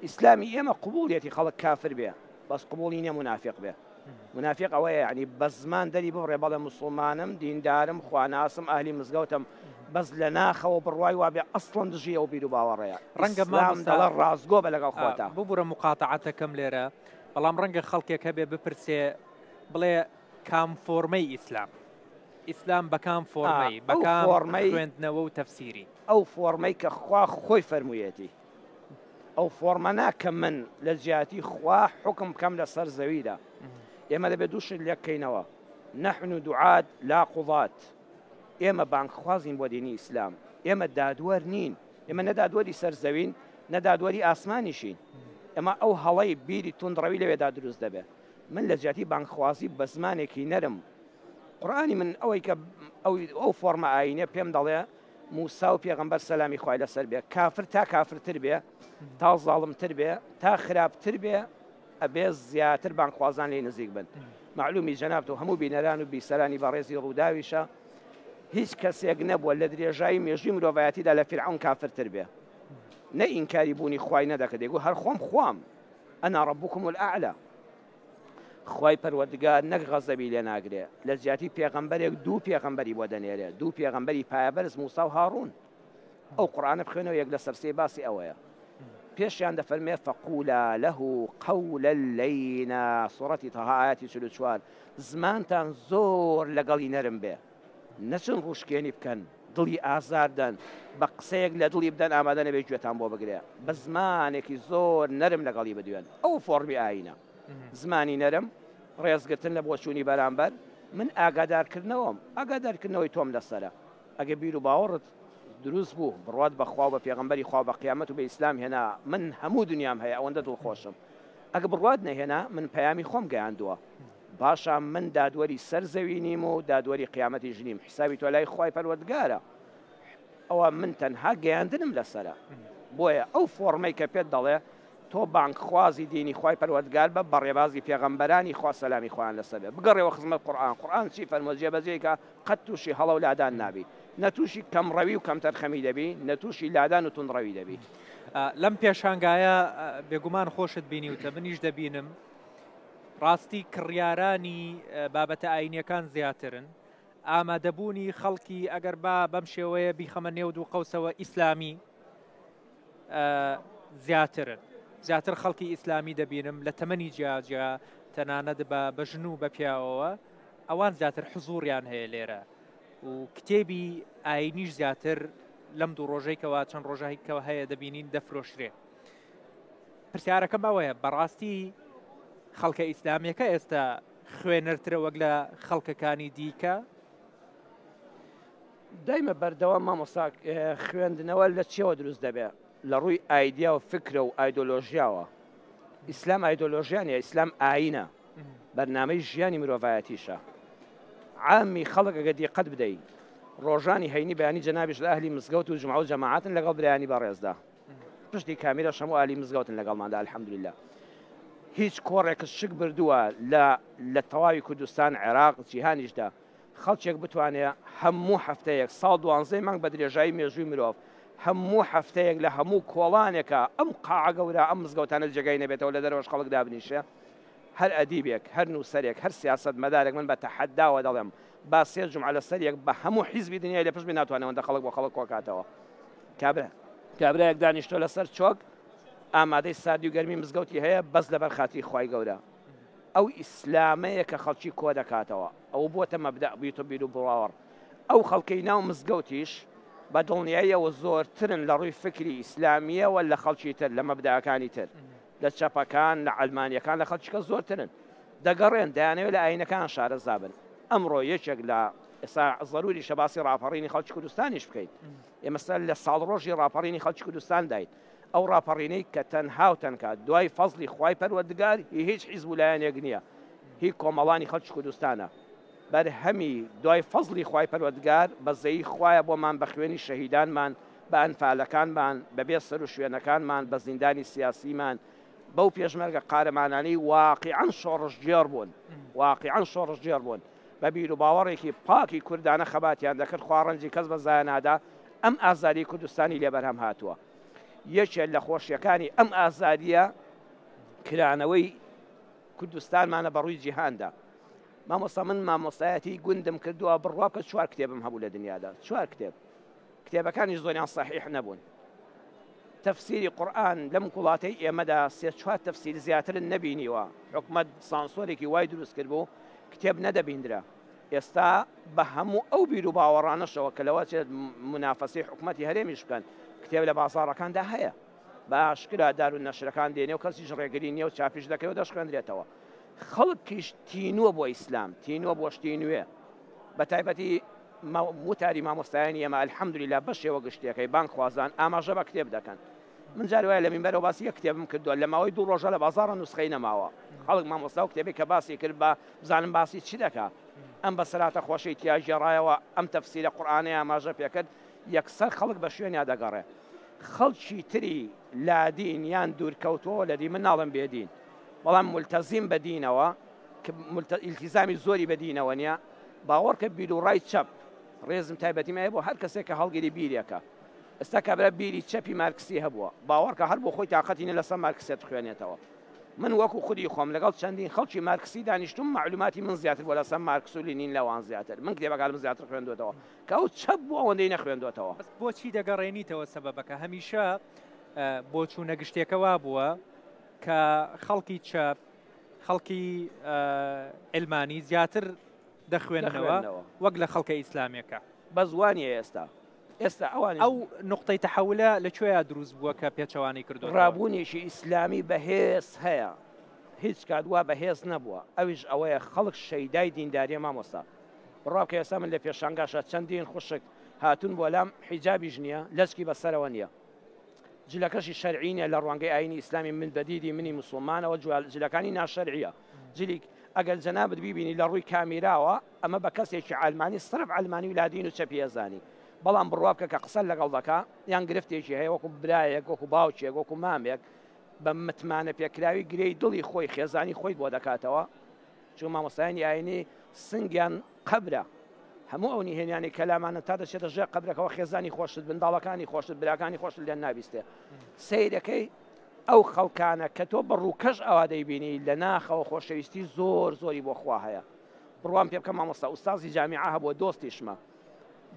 ئیسلامی ئێمە قبوڵیەتی خەڵک کافر بێ بەس قبوڵی نییە منافق بێ منافق ئەوەیە یعنی بە زمان دەری بڕێ بەڵێ موسڵمانم دیندارم خواناسم ئاهلی مزگەوتم بەس لە ناخەوە بڕوای وابێ ئەسڵەن دژی ئەو بیر و باوەڕەیە ڕەنگە دەڵە ڕازگۆ بە لەگەڵ خۆتە ببوورە مقاتەعەتەکەم لێرە بەڵام ڕەنگە خەڵکێک هەبێ بپرسێ بڵێ کام فۆرمەی ئیسلام بە کام فۆرمەی بە کام خوێندنەوە و تەفسیری ئەو فۆرمەی کە خوا خۆی فەرموویەتی ئەو فۆرمە ناکەم من لە جیاتی خوا حکم بکەم لەسەر زەویدا ئێمە دەبێت دووشت لێکەینەوە نحن دوعات لا قوضات ئێمە بانگخوازین بۆ دینی ئیسلام ئێمە دادوەر نین ئێمە نەدادوەری سەر زەوین نەدادوەری ئاسمانیشین ئەمە ئەو هەڵەی بیری توندڕەوی لەوێدا دروست دەبێت من لە جیاتی بانگخوازی بە زمانێکی نەرم قورئانی من ئەوەی کە ئەو فۆرمە ئاینێ پێم دەڵێ موسا و پێغەمبەر سەلامی خوای لەسەر بێ کافر تا کافرتر بێ تا زاڵمتر بێ تا خراپتر بێ ئەبێ زیاتر بانگخوازان لێ نزیک بن معلومی جەنابەت و هەموو بینەران و بیسەرانی بەڕێزی ڕووداویشە هیچ کەسێک نەبووە لە درێژایی مێژووی مرۆڤایەتیدا لە فیرعەون کافرتر بێ نە ئینکاری بوونی خوای نەدەکرد دەیگو هەر خوام ئەنا ڕەبوکم الئەعلا خوای پەروەردگار نەک غەزەبی لێ ناگرێ لە جیاتی پێغەمبەرێک دوو پێغەمبەری بۆ دەنێرێ دوو پێغەمبەری پایەبەرز موسا و هاڕون ئەو قورئانە بخوێنەوە یەک لە سەرسێ باسی ئەوەیە پێشیان دەفەرمێ فەقولا له قەولا لەینا سوڕەتی تەها ئایەتی 44 زمانتان زۆر لەگەڵی نەرم بێ نەچن ڕوشکێنی بکەن دڵی ئازاردەن بە قسەیەک لە دڵی بدەن ئامادە نەبێت گوێتان بۆ بگرێ بە زمانێکی زۆر نەرم لەگەڵی بدوێن ئەو فۆرمی ئاینە زمانی نەرم ڕێزگرتن لە بۆچوونی بەرامبەر من ئاگادارکردنەوەی تۆم لەسەرە ئەگە بیر و باوەڕت دروست بوو بڕوات بەخوا بە پێغەمبەری خوا بە قیامەت و بە ئیسلام هێنا من هەموو دنیام هەیە ئەوەندە دڵخۆشم ئەگە بڕوات نەهێنا من پەیامی خۆم گەیاندووە باشە من دادوەری سەر زەوی نیم و دادوەری قیامەتی ژنیم حسابی تۆ لای خوای پەروەردگارە ئەوە من تەنها گەیاندنم لەسەرە بۆیە ئەو فۆرمەی کە پێت دەڵێ تۆ بانگخوازی دینی خوای پەروەردگار بە بەڕێبازی پێغەمبەرانی خوا سەلامی خۆیان لەسەر بێ بگەڕێەوە خزمەت قورئان چی فەرمووە جێبەجێیکە قەت تووشی هەڵە و لادان نابی نەتووشی کەمڕەوی و کەم تەرخەمی دەبی نەتووشی لادان و توندڕەوی دەبی لەم پێشانگایە بێگومان خۆشت بینیوتە منیش دەبینم ڕاستی کڕیارانی بابەتە ئاینیەکان زیاترن ئامادەبوونی خەڵکی ئەگەر بەم شێوەیە بیخەمە نێو دوو قەوسەوە ئیسلامی زیاتر خەڵکی ئیسلامی دەبینم لە تەمەنی جیاجیا تەنانەت بە ژن و بە پیاوەوە ئەوان زیاتر حزوریان هەیە لێرە و کتێبی ئاینیش زیاتر لەم دوو ڕۆژەیەکەوە چەند ڕۆژێکەوە هەیە دەبینین دەفرۆشرێ پرسیارەکەم ئەوەیە بەڕاستی خەڵکە ئیسلامیەکە ئێستا خوێنەرترە وەک لە خەڵکەکانی دیکە دایمە بەردەوام مامۆستا خوێندنەوە لە چیەوە دروست دەبێت لە ڕووی ئایدیا و فکرە و ئایدۆلۆژیاوە ئیسلام ئایدۆلۆژیانە ئیسلام ئاینە بەرنامەی ژیانی مرۆڤایەتیشە عامی خەڵک ئەگە دیقەت بدەیت ڕۆژانی هەینی بەیانی جەنابیش لە ئەهلی مزگەوت و جومعە و جەماعەتن لەگەڵ برایانی بەڕێزدا پشتی کامیرە هەموو ئاهلی مزگەوتن لەگەڵماندا الحەمدولله هیچ کۆڕێکش شک بردووە لە تەواوی کوردستان عێراق جیهانیشدا خەڵکێک بتوانێت هەموو هەفتەیەک ساڵ 12 مانگ بە درێژایی مێژووی مرۆڤ هەموو هەفتەیەک لە هەموو کۆڵانێکە ئەم قاعە گەورە ئەم مزگەوتانە جێگای نەبێتەوە لە دەرەوەش خەڵک دابنیشە هەر ئەدیبێک هەر نووسەرێک هەر سیاست مەدارێک من بە تەحەداوە دەڵێم با سێ جومعە لەسەر یەک بە هەموو حیزبی دنیای لە پشت بێ ناتوانێتەوە خەڵک بۆ خەڵک کۆکاتەوە کابرایەک دانیشتۆ لەسەر چۆک ئامادەی ساردی و گەرمی مزگەوتی هەیە بەس لەبەر خاتری خوای گەورە ئەو ئیسلامەیە کە خەڵکی کۆ دەکاتەوە ئەو بۆتە مەبدە بیتۆ بیر و باوەڕ ئەو خەڵکەی ناو مزگەوتیش بە دڵنیاییەوە زۆرترن لە ڕووی فکری ئیسلامیەوە لە خەڵکی تر لە مەبدەکانی تر لە چەپەکان لە ئەلمانیەکان لە خەڵکیکە زۆرترن دەگەڕێن دەیانەوێت لە ئاینەکان شارەزابن ئەمڕۆ یەکێک لە ئێستا ضروری شەباسی ڕاپەڕینی خەڵکی کوردستانیش بکەیت ئێمەستا لە ساڵڕۆژی ڕاپەڕینی خەڵکی کوردستان دایت ئەو ڕاپەڕینەی کە تەنها و تەنکات دوای فەزلی خوای پەروەردگار هیچ حیزب و لایەنێک نییە هیچ کۆمەڵانی خەڵکی کوردستانە بەرهەمی دوای فەزلی خوای پەروەردگار بەزەیی خوایە بۆمان بە خوێنی شەهیدانمان بە ئەنفالەکانمان بەبێ سەر و شوێنەکانمان بە زیندانی سیاسیمان بەو پێشمەرگە قارەمانانەی واقعاً شۆڕژگێڕ بوون بە بیر و باوەڕێکی پاکی کوردانە خەباتیان دەکرد خواڕەنجی کەس بە زایەنادا ئەم ئازادی کوردستانی لێبەرهەم هاتووە یەکێک لە خۆشیەکانی ئەم ئازادیە کرانەوەی کوردستانمانە بەڕووی جیهاندا مامۆستا من مامۆستایەتی گوندم کردووە بڕوا کە 4 کتێبم هەبوو لە دنیادا 4 کتێبەکانی زۆریان صحیح نەبوون تەفسیری قورئان لەم وڵاتەی ئێمەدا 3-4 تەفسیر زیاترن نەبینیوە حکومەت سانسۆرێکی وای دروست کرد بوو کتێب نەدەبیندرا ئێستا بە هەموو ئەو بیر و باوەڕانەشەوە کە لەوە چێت منافەسەی حکومەتی هەرێمیش بکەن کتێب لە بازاڕەکاندا هەیە باشکرا دار و نەشرەکان دێنێ و کەسیش ڕێگری نییە و چاپیش دەکەی و دەشخوێنرێتەوە خەڵکیش تینووە بۆ ئیسلام تینووە بۆ شتی نوێ بە تایبەتی وتاری مامۆستایانی ئێمە ئەلحەمدولیلا بەشێوە گشتەکەی بانک خوازان ئاماژە بە کتێب دەکەن من جار وایە لە مینبەرەوە باسی یەک کتێبم کردووە لە ماوەی 2 ڕۆژە لە بازاڕە نوسخەی نەماوە خەڵک مامۆستا و کتێبێک کە باسی کرد بە بزانم باسی چی دەکا ئەم بەسەراتە خۆشەی تیاژێڕایەوە ئەم تەفسیرە قورئانەیە ئاماژە پێکرد یەکسەر خەڵک بە شوێنیا دەگەڕێ خەڵکی تری لادین یان دوورکەوتەوە لە دی من ناڵم بێدین بەڵام ملتەزیم بە دینەوە کە ئیلتیزامی زۆری بە دینەوە نییە باوەڕکە بیر و ڕای چەپ ڕێزم تایبەتیمایە بۆ هەر کەسێک کە هەڵگیری بیرێکە ئێستا کابرا بیری چەپی مارکسی هەبووە باوەڕکە هەر بۆ خۆی تااقەتینە لەسەر مارکسێت خوێنێتەوە من وەکو خودی خۆم لەگەڵ چەندین خەڵکی مارکسی دانیشتم معلوماتی من زیاتر بۆ لەسەر مارکس و لینین لەوان زیاتر من کتێبەکانم زیاتر خوێندوێتەوە کە ئەو چەپ بۆ ئەوەندەی نەخوێندوێتەوە بۆچی دەگەڕێنیتەوە سەبەبەکە هەمیشە بۆ چوونە گشتێکەوە بووە کە خەڵکی چەپ خەڵکی ئەلمانی زیاتر دەخوێننەوە وەک لە خەڵکە ئیسلامێکە بە زوانیە ئێستا ئەوان ئەو نقطەی تەحولە لەکوێیە دروست بووە کە پێچەوانی کردو ڕابوونیشی ئیسلامی بەهێز هەیە هیچ کاتوا بەهێز نەبووە ئەویش ئەوەیە خەڵک شەیدای دینداریە مامۆستا ڕاکە ئێستا من لە پێشانگاشە چەندین خوشک هاتون بۆ لام حیجابیش نییە لەچکی بەسەرەوە نییە جلەکەشی شەرعینە لە ڕوانگەی ئاینی ئیسلامی من بەدیدی منی مسلمانەوە جلەکانی ناشەرعیە جلی ئەگەر جەنابەت بیبینی لە ڕووی کامیراوە ئەمە بە کەسێکی ئالمانی سرف ئالمانی و لادین و چەپیێزانی بەڵام بڕوابکە کە قسە لەگەڵ دەکا یان گرفتێکی هەیە وەکو برایەک وەکو باوچێک وەکو مامێک بە متمانە پێکراوی گرەی دڵی خۆی خێزانی خۆی بۆ دەکاتەوە چون مامۆستایانی ئاینی سنگیان قەبرە هەموو ئەو نهێنیانی کەلامانە تا دەچێتە ژێر قەبرەکەەوە خێزانی خۆشت بنداڵەکانی خۆشت براکانی خۆشت لێن نابیستێ سیرەکەی ئەو خەڵکانە کە تۆ بەڕووکەش ئەوا دەیبینی لە ناخەوە خۆشەویستی زۆر زۆری بۆ خوا هەیە بڕوان پێ بکەم مامۆستا ئوستازی جامیعە هەبووە دۆستیشمە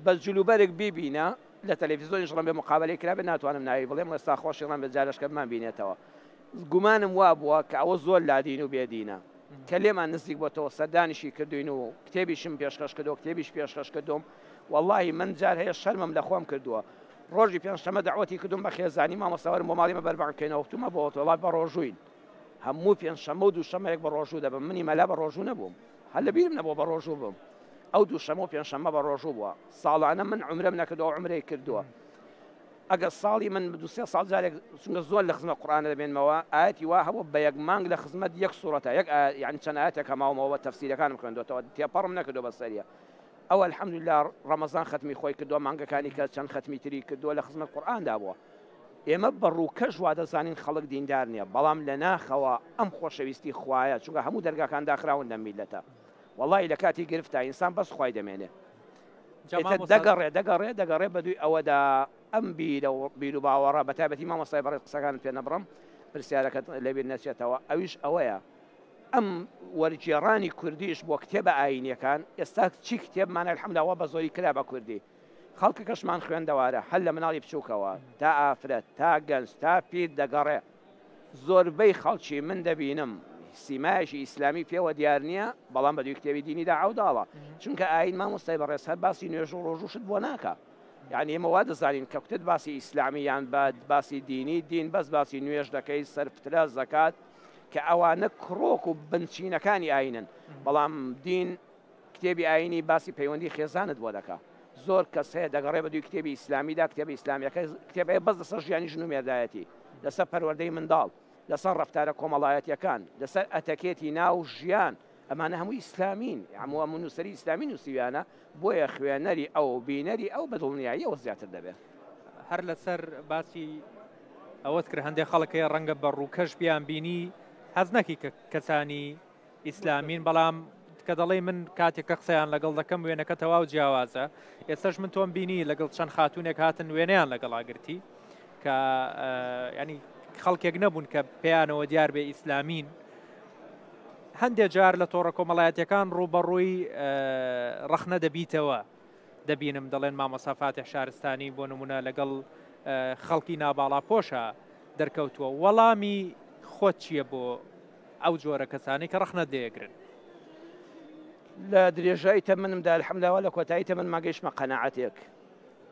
بە جلوبەرێک بیبینە لە تەلەڤیزۆنیش ڕەن بێ مقابلەی کرا بێ ناتوانم ناوی بڵێم ئێستا خۆشی ڕەن بە جارشکە بمان بینێتەوە گومانم وا بووە کە ئەوە زۆر لادین و بێدینە کە لێمان نزیک بۆتەوە سەردانیشی کردوین و کتێبیشم پێشکەش کردو کتێبیش پێشکەش کردوم واللهی من جار هەیە شەرمم لە خۆم کردووە ڕۆژی پێنجشەمە دعوەتی کردوم بە خێزانی مامۆستاوەرم بۆ ماڵیمە بەربانکەینەوە وتومە بۆ وڵات بە ڕۆژووین هەموو پێنجشەمە و دووشەمەیەک بە ڕۆژوو دەبم منی مەلا بە ڕۆژوو نەبووم هەر لە بیرم نەبووە بە ڕۆژوو بووم ئەو دووشەمە و پێنجشەمە بە ڕۆژوو بووە ساڵانە من عمرم نەکردەوە عمرەی کردووە ئەگەر ساڵی من دو سێ ساڵ جارێک چونکە زۆر لە خزمەت قورئان دەبێنمەوە ئاەتی وا هەبوو بە یەک مانگ لە خزمەت یەک سوورەتە یەک یعنی چەند ئاەتێک هەماومەوە تەفسیرەکانم خوێندوێتەوە تێپەڕم نەکردو بەسەریە ئەو الحەمدوللا ڕەمەزان ختمی خۆی کردووە مانگەکانی کە چەند ختمی تری کردووە لە خزمەت قورئاندا بووە ئێمە بەڕووکەش وا دەزانین خەڵک دیندار نییە بەڵام لە ناخەوە ئەم خۆشەویستی خوایە چونکە هەموو دەرگاکان داخراون لە میلەتە وەڵی لە کاتی گرفتە ئینسان بەس خوای دەمێنێ دەگەڕێ بەدوی ئەوەدا ئەم بیر و باوەڕە بە تایبەتی مامۆستای بەڕێز قسەکانت پێ نەبڕم پرسیارەکەت لەبیر نەچێتەوە ئەویش ئەوەیە ئەم وەرگێڕانی کوردیش بۆ کتێبە ئاینیەکان ئێستا چی کتێبمانە الحەمداوە بە زۆری کرا بە کوردی خەڵکی کەشمان خوێندەوارە هەر لە مناڵی بچووکەوە تا ئافرەت تا گەنج تا پیر دەگەڕێ زۆربەی خەڵکی من دەبینم سیمایشی ئیسلامی پێوە دیار نییە بەڵام بە دوی کتێبی دینیدا عەوداڵە چونکە ئاین مامۆستای بەڕێز هەر باسی نوێژ و ڕۆژوشت بۆ ناکە یعنی ئێمە وا دەزانین کە کوتت باسی ئیسلامی یان باسی دینی دین بەس باسی نوێژ دەکەی سەرفترە زەکات کە ئەوانە کڕۆک و بنچینەکانی ئاینن بەڵام دین کتێبی ئاینی باسی پەیوەندی خێزانت بۆ دەکات زۆر کەس هەیە دەگەڕێ بە دوی کتێبی ئیسلامیدا کتێبی ئیسلامیەکە کتێبەیە بەس لەسەر ژیانی ژن و مێردایەتی لەسەر پەروەردەی منداڵ لەسەر ڕەفتارە کۆمەڵایەتیەکان لەسەر ئەتەکێتی ناو ژیان ئەمانە هەمووی ئیسلامین هەموو نووسری ئیسلامی نووسیویانە بۆیە خوێنەری ئەو بینەری ئەو بەدڵنیاییەوە زیاتر دەبێت هەر لەسەر باسی ئەوەت کرد هەندێک خەڵکەیە ڕەنگە بە ڕووکەش بیان بینی حەز نەکی کە کەسانی ئیسلامین بەڵام کە دەڵێ من کاتێکە قسەیان لەگەڵ دەکەم وێنەکە تەواو جیاوازە ئێستاش من تۆم بینی لەگەڵ چەند خاتونێک هاتن وێنەیان لەگەڵاگرتی کە ینی خەڵکێک نەبوون کە پێیانەوە دیار بێ ئیسلامین هەندێک جار لە تۆڕە کۆمەڵایەتیەکان ڕوبەڕووی ڕەخنە دەبیتەوە دەبینم دەڵێن مامۆستا فاتح شارستانی بۆ نمونە لەگەڵ خەڵکی ناباڵا پۆشە دەرکەوتووە وەڵامی خۆت چییە بۆ ئەو جۆرە کەسانی کە ڕەخنە دەیەگرن لە درێژایی تەمنمدا الحەمداوە لە کۆتایی تەمن ماگەیشتمە قەناعەتێک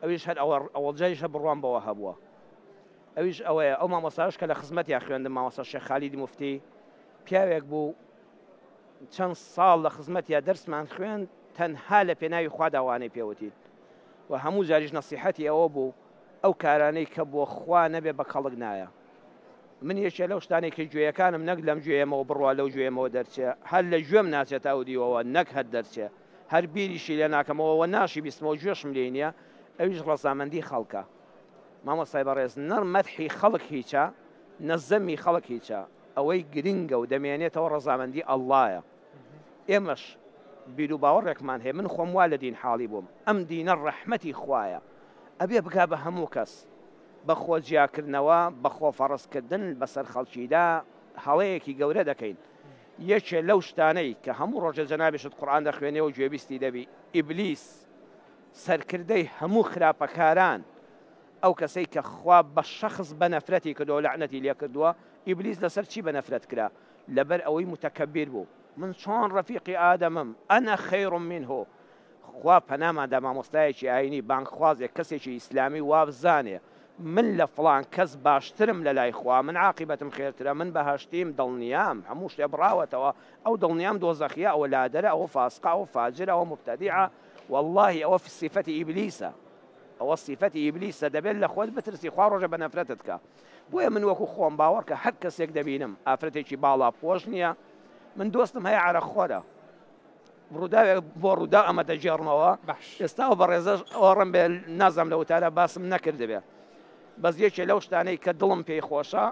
ئەویش هەر ئەوەڵجایشە بڕوان بەوە هەبووە ئەویش ئەوەیە ئەو مامۆستاش کە لە خزمەتی خوێندم مامۆستا شێخ خالیدی موفتی پیاوێک بوو چەند ساڵ لە خزمەتیە دەرسمان خوێن تەنها لە پێناوی خوا داوانەی پێوتین و هەموو جاریش نەسیحەتی ئەوە بوو ئەو کارانەی کە بۆ خوا نەبێ بە کەڵک نایە من یەکێ لەو شتانێکی گوێیەکانم نەک لەم گوێیەمەوە بڕوا لەو گوێیەمەوە دەرچێ هەر لە گوێم ناچێت ئەو دیوەوە نەک هەر دەرچێ هەر بیریشی لێ ناکەمەوە ناشی بیستمەوە گوێشم لێ نییە ئەویش ڕەزامەندی خەڵکە مامۆستای بەڕێز نەرمەدحی خەڵک هیچە نەزەمی خەڵک هیچە ئەوەی گرنگە و دەمێنێتەوە ڕەزامەندی ئەڵڵایە ئێمەش بیر و باوەڕێکمان هەیە من خۆم وا لە دین حاڵی بووم ئەم دینە ڕەحمەتی خوایە ئەبێ بکا بە هەموو کەس بە خۆجیاکردنەوە بە خۆفەڕستکردن بەسەر خەڵکیدا هەڵەیەکی گەورە دەکەین یەکێ لەو شتانەی کە هەموو ڕۆژە جەنابیشت قورئان دەخوێنێ و گوێبیستی دەبی ئیبلیس سەرکردەی هەموو خراپەکاران ئەو کەسەی کە خوا بە شەخص بە نەفرەتی کردەوە لەعنەتی لێ کردووە ئیبلیس لەسەر چی بە نەفرەت کرا لەبەر ئەوەی متەکەبیر بوو من چۆن ڕەفیقی ئادەمم ئەنە خەیڕ منه خوا پەناماندا مامۆستایەکی ئاینی بانگخوازێک کەسێکی ئیسلامی وابزانێ من لە فڵان کەس باشترم لە لای خوا من عاقبەتم خێرترە من بەهەشتیم دڵنیام هەموو شتێ بڕاوەتەوە ئەو دڵنیام دۆزەخیە ئەوە لادەرە ئەوە فاسقە ئەوە فاجرە ئەوە مبتەدیعە والله ئەوە صفەتی ئیبلیسە ئەوە صفەتی ئیبلیسە دەبێت لە خۆت بترسی خوا ڕۆژە بە نەفرەتت کە بۆیە من وەکو خۆم باوەڕ کە هەر کەسێک دەبینم ئافرەتێکی باڵا پۆش نییە من دۆستم هەیە عەرەخۆرە ڕووداوێک بۆ ڕوودا ئەمە دەجێڕمەوە ئێستا بە ڕێزەش ئەوڕم بێ نازام لە وتارە باسم نەکردبێ بەس یەکێ لەو شتانەی کە دڵم پێی خۆشە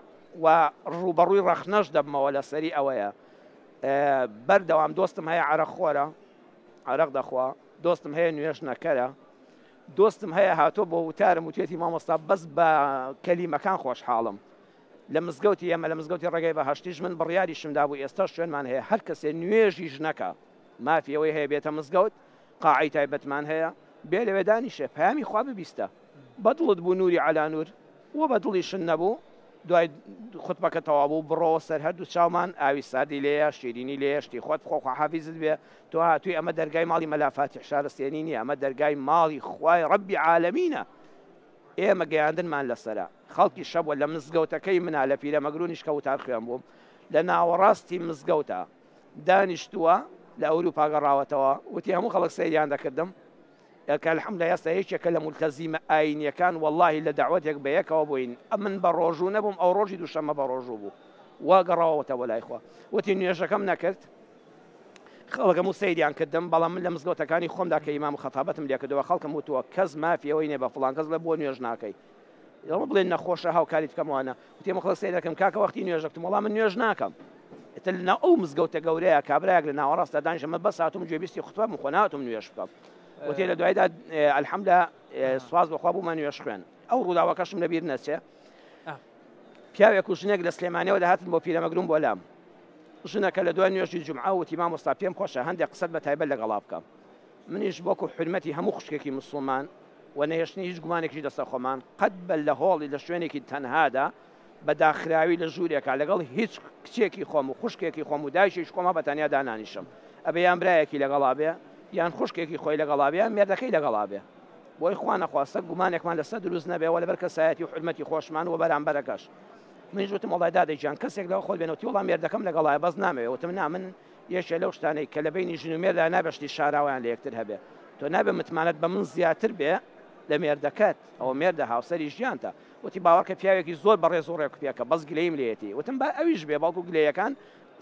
و ڕوبەڕووی ڕەخنەش دەبمەوە لەسەری ئەوەیە بەردەوام دۆستم هەیە عەرەخۆرە عەرەق دەخوا دۆستم هەیە نوێژ نەکەرە دۆستم هەیە هاتۆ بۆ وتارم وتێتی مامۆستا بەس بە کەلیمەکان خۆشحاڵم لە مزگەوتی ئێمە لە مزگەوتی ڕێگەی بەهەشتیش من بڕیاریشمدا بوو ئێستا شوێنمان هەیە هەر کەسێ نوێژیش نەکە مافی ئەوەی هەیە بێتە مزگەوت قاعی تایبەتمان هەیە بێ لەوێ دانیشێ پەیامی خوا ببیستە بەدڵت بوو نووری عەلا نور وە بەدڵیشن نەبوو دوای خوتبەکە تەواو بوو بڕۆ سەر هەردوو چاومان ئاوی ساردی لێیە شیرینی لێ شتی خۆت بخۆ حافیزت بێ تۆ هاتووی ئەمە دەرگای ماڵی مەلافاتی شارستێنی نییە ئەمە دەرگای ماڵی خوای ڕەبی عالەمینە ئێمە گەیاندنمان لەسەرە خەڵکی شەبوە لە مزگەوتەکەی منە لە پیرەمەگرونیش کە وتار خوێن بووم لە ناوەڕاستی مزگەوتە دانیشتووە لە ئەوروپا گەڕاوەتەوە وتی هەموو خەڵک سەیریان دەکردم کە الحەمدولە ئێستا یەکێکە لە مولتەزیمە ئاینیەکان واللهی لە دەعوەتێک بە یەکەوە بووین من بە ڕۆژوو نەبووم ئەو ڕۆژی دووشەممە بە ڕۆژوو بوو وا گەڕاوەتەوە لای خوا وتی نوێژەکەم نەکرد خەڵکەم و سەیریان کردم بەڵام من لە مزگەوتەکانی خۆمدا کە ئیمام خەتابەتم لێ کردەوە خەڵکم وتووە کەس مافیەوەی نێ بە فڵان کەس لە بۆ نوێژ ناکەی ئەوە بڵێن نەخۆشە هاوکاری بکەمەوانە وتی ئێمە خەڵک سەیر دەکەم کاکە وەختی نوێژەکەم وەڵام من نوێژ ناکەم لە ئەو مزگەوتە گەورەیە کابراەک لە ناوەڕاستە دانیشتمە بەس هاتووم گوێبیستی خوتبەم خۆ نهاتووم نوێژ بکەم وتی لە دوایدا الحەمدولە سواز بەخوا بوومە نوێژ خوێن ئەو ڕووداوەکەشم لەبیر نەچێ پیاوێک و ژنێک لە سلێمانیەوە دەهاتن بۆ پیرەمەگرون بۆ لام ژنەکە لە دوای نوێژی جومعە وتی مامۆستا پێم خۆشە هەندێک قسەت بە تایبەت لەگەڵا بکەم منیش بۆکو حرمەتی هەموو خوشکێکی مسلمان و نەهێشتنی هیچ گومانێکی دەستە خۆمان قەت بە لە هۆڵی لە شوێنێکی تەنهادا بە داخراوی لە ژوورێکە لەگەڵ هیچ کچێکی خۆم و خوشکێکی خۆم و دایشیش خۆمە بە تەنیا دانانیشم ئەبێ یان برایەکی لەگەڵا بێ یان خوشکێکی خۆی لەگەڵا بێ یان مێردەکەی لەگەڵا بێ بۆی خوا نەخواستە گومانێکمان لەسەر دروست نەبێەوە لەبەر کەسایەتی و حرمەتی خۆشمان و بەرامبەرەکەش منیش وتم وڵای دادەیجان کەسێک لەوە خۆت بێنەوە وڵام مێردەکەم لەگەڵایە بەس نامەوێ وتم نا من یەکێ لەو شتانەی کە لە بینی ژن و مێردا نابەشتی شاراویان لە یەکتر هەبێ تۆ نابێ متمانەت بە من زیاتر بێ لە مێردەکەت ئەوە مێردە هاوسەری ژیانتە وتی باوەڕکە پیاوێکی زۆر بەڕێز و ڕێکوپێکە بەس گلەیم لێتی وتم با ئەویش بێ باوکو گلەیەکان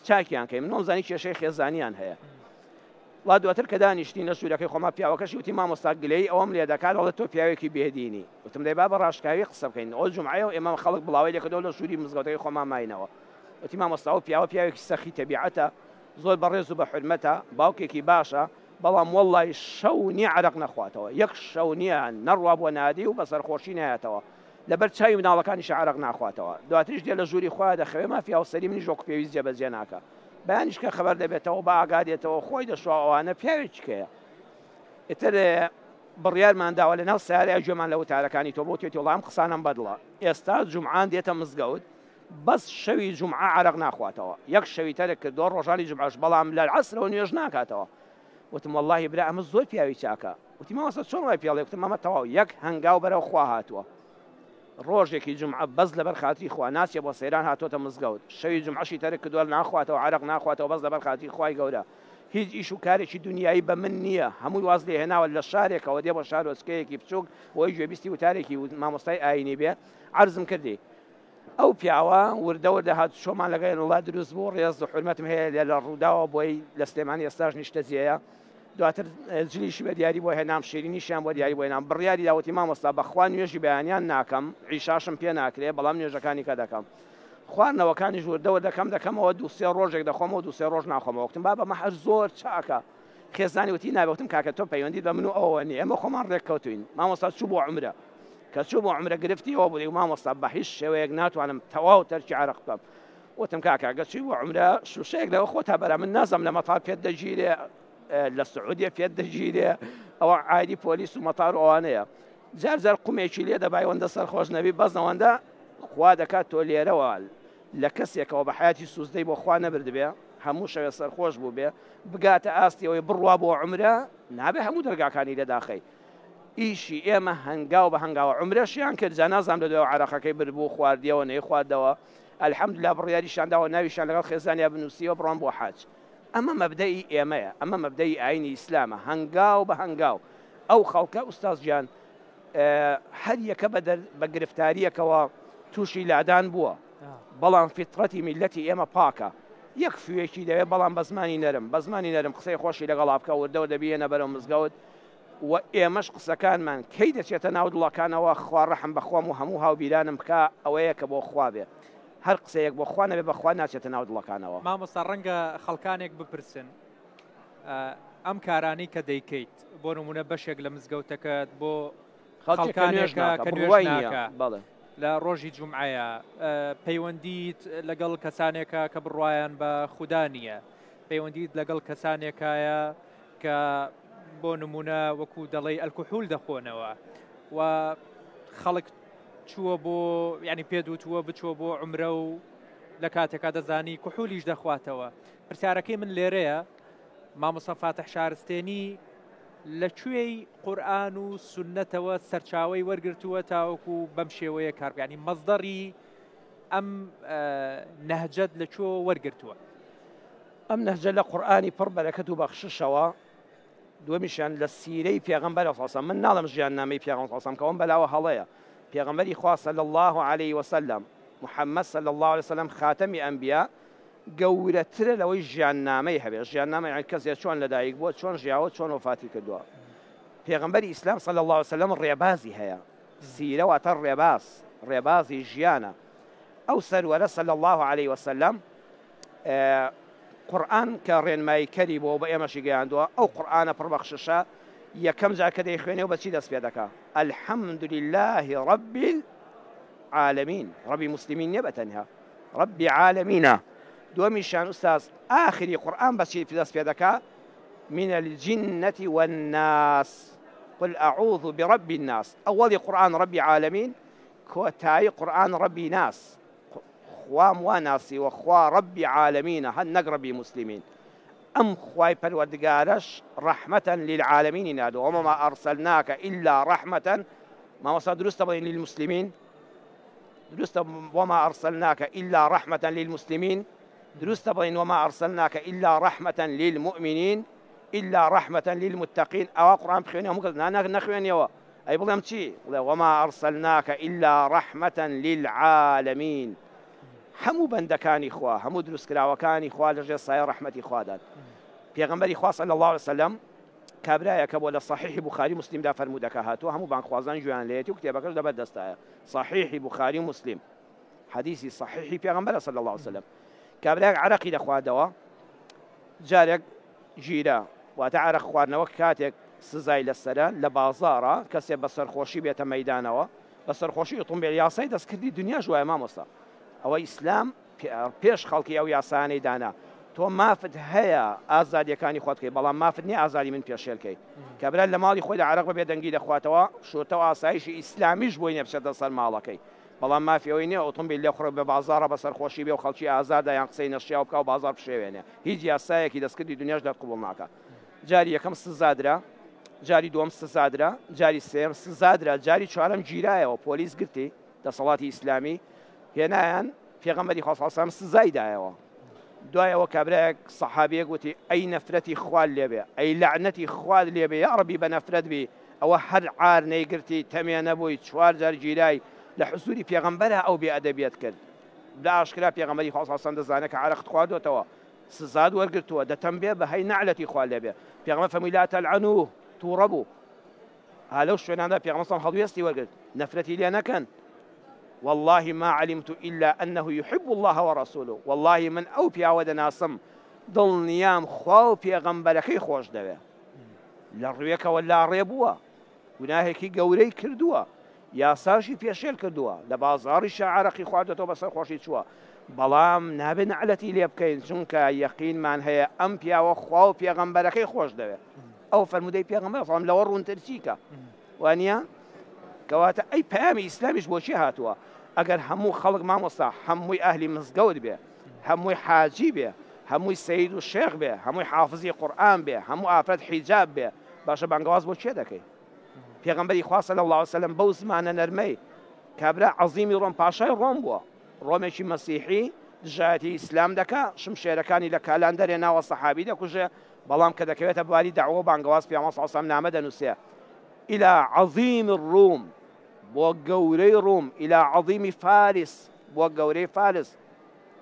چاکیان کەی من نۆمزانی کێشەی خێزانیان هەیە وا دواتر کە دانیشتین لە ژوورەکەی خۆما پیاوەکەشی وتی مامۆستا گلەی ئەوەم لێ دەکات وڵە تۆ پیاوێکی بێدینی وتم دەی با بە ڕاشکاوی قسە بکەین ئەو جومعەیە و ئێمە خەڵک بڵاوی لێکردەوە لە ژووری مزگەوتەکەی خۆمان ماینەوە وتی مامۆستا و پیاوێکی سەخی تەبیعەتە زۆر بەڕێز و بە حرمەتە باوکێکی باشە بەڵام وەڵڵای شەو نییە عەرەق نەخواتەوە یەک شەو نییە نەڕوا بۆ نادی و بەسەرخۆشی نایەتەوە لەبەر چاوی مناڵەکانیش عەرەق ناخواتەوە دواتریش دێ لە ژووری خوا دەخەوێ مافی هاوسەری منیش وەکو پێویست جێبەجێ ناکە بەیانیش کە خەبەر دەبێتەوە بە ئاگادێتەوە خۆی دەشوا ئەوانە پیاوێکیکەیە ئیتر بڕیارمان داوە لە ناو سیارەیە گوێمان لە وتارەکانی تۆ بۆ توێتی وەڵام قسانم بەدڵە ئێستا جومعان دێتە مزگەوت بەس شەوی جومعە عەرەق ناخواتەوە یەک شەوی تەرێک کردووە ڕۆژانی جومعەش بەڵام لە عەسرەوە نوێژ ناکاتەوە وتم واللهی برا ئەمە زۆر پیاوی چاکە وتی مامۆستا چۆن وای پێڵێ وتم ئەمە تەواو یەک هەنگاو بەرەو خوا هاتووە ڕۆژێکی جمعە بەس لەبەر خاتری خوا ناچێ بۆ سەیران هاتۆتە مزگەوت شەوی جمعەشی تەرک کردووە ناخواتەوە عەرەق ناخواتەوە بەس لەبەر خاتری خوای گەورە هیچ ئیش و کارێکی دنیایی بە من نییە هەمووی واز لێ هێناوە لە شارێکەوە دێ بۆ شارۆچکەیەکی بچووک بۆی گوێبیستی وتارێکی مامۆستای ئاینی بێ عەرزم کردی ئەو پیاوە وردەوردە هات شۆمان لەگەڵ وڵات دروست بوو ڕێز و حرمەتم هەیە لە ڕووداوە بۆی لە سلێمانی ئێستاش نیشتە جێیە دواتر جلیشی بە دیاری بۆ هێنام شیرینیشیان بۆ دیاری بۆ هێنام بڕیاری داوەتی مامۆستا بەخوا نوێژی بەیانیان ناکەم عیشاشم پێ ناکرێ بەڵام نوێژەکانی کە دەکەم خواردنەوەکانی ژووردەوە دەکەمەوە دووسێ ڕۆژێک دەخۆمەوە دووسێ ڕۆژ ناخۆمەوە وەختم با بەمە هەر زۆر چاکە خێزانی وتی نابێتم کاکە تۆ پەیوەندی بە من و ئەوە نیە ئێمە خۆمان ڕێککەوتوین مامۆستا چوو بۆ عومرە کە چوو بۆ عومرە گرفتیەوە بووی و مامۆستا بە هیچ شێوەیەک ناتوانم تەواو تەرکی عەرەق بکەم وتم کاکە گەچووی بۆ عومرە شوشەیەک لەوە خۆتا بەرە من نازەم لە مەتاڵ پێت دەگیرێ لە سعودیە پێت دەگیرێ ئەوە عادی پۆلیس و مەتار ئەوانەیە جار قومێکی لێ دەبای ئەوەندە سەرخۆش نەبی بەس ئەوەندە خوا دەکات تۆ لێرەوە لە کەسێکەوە بە حیاتی سوزدەی بۆ خوا نەبردبێ هەموو شەوێ سەرخۆش بوو بێ بگاتە ئاستیەوەی بڕوا بۆ عومرە نابێ هەموو دەرگاکانی لێداخەی ئیشی ئێمە هەنگاو بە هەنگاوە عومرەشیان کرد جا نازانم لە دوێ عەرەقەکەی بردبوو خواردیەوە نەی خواردەوە ئەلحەمدولیلا بڕیاریشانداوە ناویشان لەگەڵ خێزانیا بنووسیەوە بڕۆن بۆ حاج ئەمە مەبدەئی ئێمەیە ئەمە مەبدەئی ئاینی ئیسلامە هەنگاو بە هەنگاو ئەو خەڵکە ئوستاز گیان هەر یەکە بە گرفتاریەکەوە تووشی لادان بووە بەڵام فیتڕەتی میلەتی ئێمە پاکە یەک فوێکی دەوێت بەڵام بە زمانی نەرم قسەی خۆشی لەگەڵا بکە وردەوە دەبیێنە بەرەو مزگەوت و ئێمەش قسەکانمان کەی دەچێتە ناو دڵەکانەوە خوا ڕەحم بەخوام و هەموو هاوبیرانم بکە ئەوەیە کە بۆ خوا بێ هەر قسەیەک بۆ خوا نەبێ بەخوا ناچێتە ناو دڵەکانەوە مامۆستا ڕەنگە خەڵکانێک بپرسن ئەم کارانی کە دەیکەیت بۆ نمونە بەشێک لە مزگەوتەکەت بۆ خەڵکانێکە کە نوێژ ناکە لە ڕۆژی جومعەیە پەیوەندیت لەگەڵ کەسانێکە کە بڕوایان بە خودا نییە پەیوەندیت لەگەڵ کەسانێکایە کە بۆ نمونە وەکو دەڵێ ئەلکوحول دەخۆنەوە و خەڵک چووە بۆ ینی پێدوتووە بچوە بۆ عومرە و لە کاتێکا دەزانی کوحولیش دەخواتەوە پرسیارەکەی من لێرەیە مامۆستا فاتح شارستێنی لەکوێی قورئان و سونەتەوە سەرچاوەی وەرگرتووە تاوەکو بەم شێوەیە کاربیانی مەزدەڕی ئەم نەهجەت لەکوێ وەرگرتووە ئەم نەهجە لە قورئانی پڕ بەرەکەت و بەخششەوە دووەمیشیان لە سیرەی پێغەمبەر سەڵسەڵام من ناڵم ژیاننامەی پێغەمبەر سەڵسەڵام کە ئەوم بەلاوە هەڵەیە پێغەمبەری خوا صلی الله عليه وسلم محەممەد صلی الله عليه وسلم خاتەمی ئەنبیا گەورەترە لەوەی ژیاننامەی هەبێت ژیاننامە یان کەسێک چۆن لەدایک بووە چۆن ژیاوە چۆن وفاتی کردووە پێغەمبەری ئیسلام صلی الله عليه وسلم ڕێبازی هەیە سیرە واتە ڕێبازی ژیانە ئەو سەروەرە صلی الله عليه وسلم قورئان کە ڕێنماییکەری بۆ بە ئێمەشی گەیاندووە ئەو قورئانە پڕبەخششە یەکەم جار کە دەیخوێنێ و بەچی دەست پێ دەکا الحەمد لله رب العالمین ڕەبی موسلیمین نییە بەتەنها ربی عالمینە دووەمیشیان ئوستاز ئاخری قورئان بەچی دەست پێ دەکا من الجنة والناس قل أعوذ برب الناس أول قرآن ربي عالمين كوتاي قرآن ربي ناس خوام وناسي وخوا ربي عالمين هل نقربي مسلمين أم خواي بالودقارش رحمة للعالمين نادو وما أرسلناك إلا رحمة ما وصل درست للمسلمين درست وما أرسلناك إلا رحمة للمسلمين درست وما أرسلناك إلا رحمة للمؤمنين إلا رحمة للمتقين أو قرآن بخيوني ومكذا نخويني أي بلهم شيء وما أرسلناك إلا رحمة للعالمين همو بندكاني خوا همو دروس كراوكاني خوا لجي صايا رحمتي خوا داد پیغمبري خوا صلى الله عليه وسلم كابرايا كبول صحيح بخاري مسلم دا فرمودك هاتو همو بان خوازان جوان ليتي وكتابك دبا دستا صحيح بخاري مسلم حديثي صحيح پیغمبر صلى الله عليه وسلم كابرايا عرقي دخوا دوا جارك جيرا واتعرق خوارنا وكاتك سزای لەسەرە لە بازارە کەسێ بە سەرخۆشی بێتە مەیدانەوە بە سەرخۆشی ئۆتۆمبیل یاسای دەستکردی دنیا ژوایە مامۆستا ئەوە ئیسلام پێش خەڵکی ئەو یاسانەی دانا تۆ مافت هەیە ئازادیەکانی خۆت بکەی بەڵام مافت نییە ئازادی من پێشێلکەی کابرا لە ماڵی خۆی لە عەرەق بەبێ دەنگی دەخواتەوە شۆتەوە ئاسایشی ئیسلامیش بۆی نەبچێتە سەر ماڵەکەی بەڵام مافی ئەوەی نییە ئۆتۆمبیل لێ خۆڕ بە بازارە بە سەرخۆشی بێ و خەڵکی ئازادا یان قسەی نەشیا و بکە و بازار بشێوێنێ هیچ یاسایەکی دەستکردی دنیاش دەست قبوڵ ناکات جاری یەکەم سزادرا جاری دوم سزادرا جاری سێم سزادرا جاری چوارم گیرایەوە پۆلیس گرتی دەسەڵاتی ئیسلامی هێنایان پێغەمبەری خوا صلی الله علیه و سلم سزای دایەوە. دوایەوە کابرایەک سەحابیەک وتی ئەی نەفرەتی خوال لێبێ، ئەی لەعنەتی خوال لێبێ، یا ڕەبی بە نەفرەت بی، ئەوە هەر عار نەیگرتی تەمێ نەبووی 4 جار گیرای لە حزوری پێغەمبەرە ئەو بێئەدەبیەت کرد. بلا ئاشکرا پێغەمبەری خوا صلی الله علیه و سلم دەزانێت کە عارەقت خواردوێتەوە، سزاد وەرگرتووە، دەتەنبێ بە هەی نەعلەتی خوال لێبێ. پێغەمبەر فەرمووی لا تەلعنوه تووڕەبوو. لەو شوێناندا پێغەمبەر صلی الله علیه و سلم هەڵوێستی وەرگرت، نەفرەتی لێ نەکەن. والله ما علمت إلا أنه يحب الله ورسوله. والله من أو بيا ناسم ضل نيام خواو بيغمبركي خوش دوي للرويك ولا ريبوا وناهيكي قوري كردوا يا ساشي بيشيل كردوا لبازاري شعرقي خوادتو بس خوشي شوا بلام نابن علتي لي بكين شنكا يقين من هي أم بيا وخواو بيغمبركي خوش دوي أو فرمودي بيغمبر فهم لورون ترسيكا وانيا كواتا أي بامي إسلاميش بوشي هاتوا ئەگەر هەموو خەڵک مامۆستا هەمووی ئەهلی مزگەوت بێ، هەمووی حاجی بێ، هەمووی سەید و شێخ بێ، هەمووی حافزی قورئان بێ، هەموو ئافرەت حیجاب بێ، باشە بانگەواز بۆ چێ دەکەی؟ پێغەمبەری خوا صلی الله علیه و سلم بەو زمانە نەرمەی کابرا عەزیمی ڕۆم پاشای ڕۆم بووە، ڕۆمێکی مەسیحی دژایەتی ئیسلام دەکا، شمشێرەکانی لە کالان دەرێناوە سەحابی دەکوژێ، بەڵام کە دەکەوێتە بواری دەعوە بانگەواز پێغەمبەر صلی الله علیه و سلم نامە دەنووسێ إلى عظيم الروم بۆ گەورەی ڕۆم، إلى عظیمی فارس بۆ گەورەی فارس،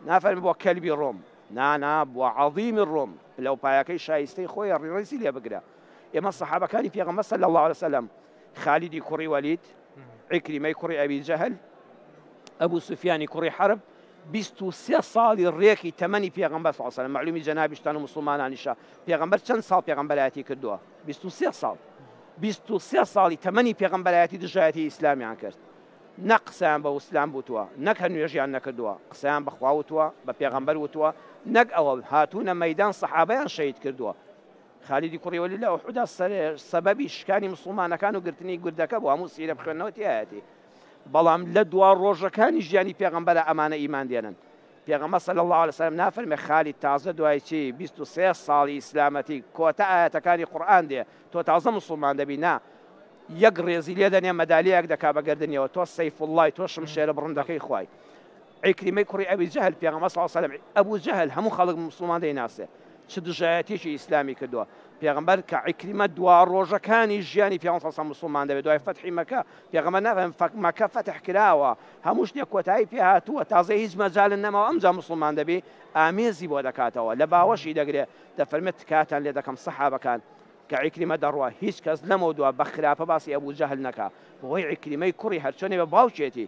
نافەرمی بۆ کەلبی ڕۆم، نانا بۆ عظیمی ڕۆم لەو پایەکەی شایستەی خۆی ڕێسی لێ بگرە. ئێمە سەحابەکانی پێغەمبەر صلی الله علیه و سلم خالیدی کوڕی وەلید، عیکریمەی کوڕی ئەبی جەهل، ئەبوو سوفیانی کوڕی حرب 23 ساڵی ڕێکی تەمەنی پێغەمبەر صلی الله علیه و سلم معلومی جەنابیشتان و مسلمانانیشە پێغەمبەر چەند ساڵ پێغەمبەرایەتی کردووە؟ 23 ساڵ. 23 ساڵی تەمەنی پێغەمبەرایەتی دژایەتی ئیسلامیان کرد. نە قسەیان بە ئیسلام بووتووە، نەک هەر نوێژیان نەکردووە، قسەیان بەخوا وتووە، بە پێغەمبەر وتووە، نەک ئەوە هاتوونە مەیدان سەحابەیان شەهید کردووە. خالیدی کوڕی وەلید لە ئوحودا سەبەبی شکانی مسلمانەکان و گرتنی گوردەکە بوو، هەموو سیرە بخوێنەوە تایەتی. بەڵام لە دوا ڕۆژەکانی ژیانی پێغەمبەرە ئەمانە ئیمان دێنن. پێغەمبەر صلی الله علیه و سلم نافەرمێ خالید تازە دوای چی 23 ساڵی ئیسلامەتی کۆتە ئاەتەکانی قورئان دێ تۆ تازە مسلمان دەبی، نا یەک ڕێزی لێ دەنێ مەدالیەک دەکا بەگەردنیەوە، تۆ سەیف الله تۆ شمشێرە بڕندەکەی خوای. عیکریمەی کوڕی ئەبی جەهل پێغەمبەر صلی الله علیه و سلم ئەبوو جەهل هەموو خەڵک مسلمان دەیناسێ، چ دژایەتیشی ئیسلامی کردووە. پێغەمبەر کە عیکریمە دوا ڕۆژەکانی ژیانی پێغەمبەر صلی الله علیه و سلم مسلمان دەبێت، دوای فەتحی مەکە پێغەمبەر نافەرمێ مەکە فەتح کراوە، هەموو شتێک کۆتایی پێ هاتووە، تازە هیچ مەجالن نەماوە ئەمجا مسلمان دەبێ، ئامێزی بۆ دەکاتەوە، لە باوەشی دەگرێت. دەفەرمێت تکاتان لێ دەکەم سەحابەکان کە عیکریمە دەڕوە هیچ کەس لەمەوە دووە بە خراپە باسی ئەبوو جەهل نەکا، بۆی عیکریمەی کوڕی هەرچۆنێ بە باوچێتی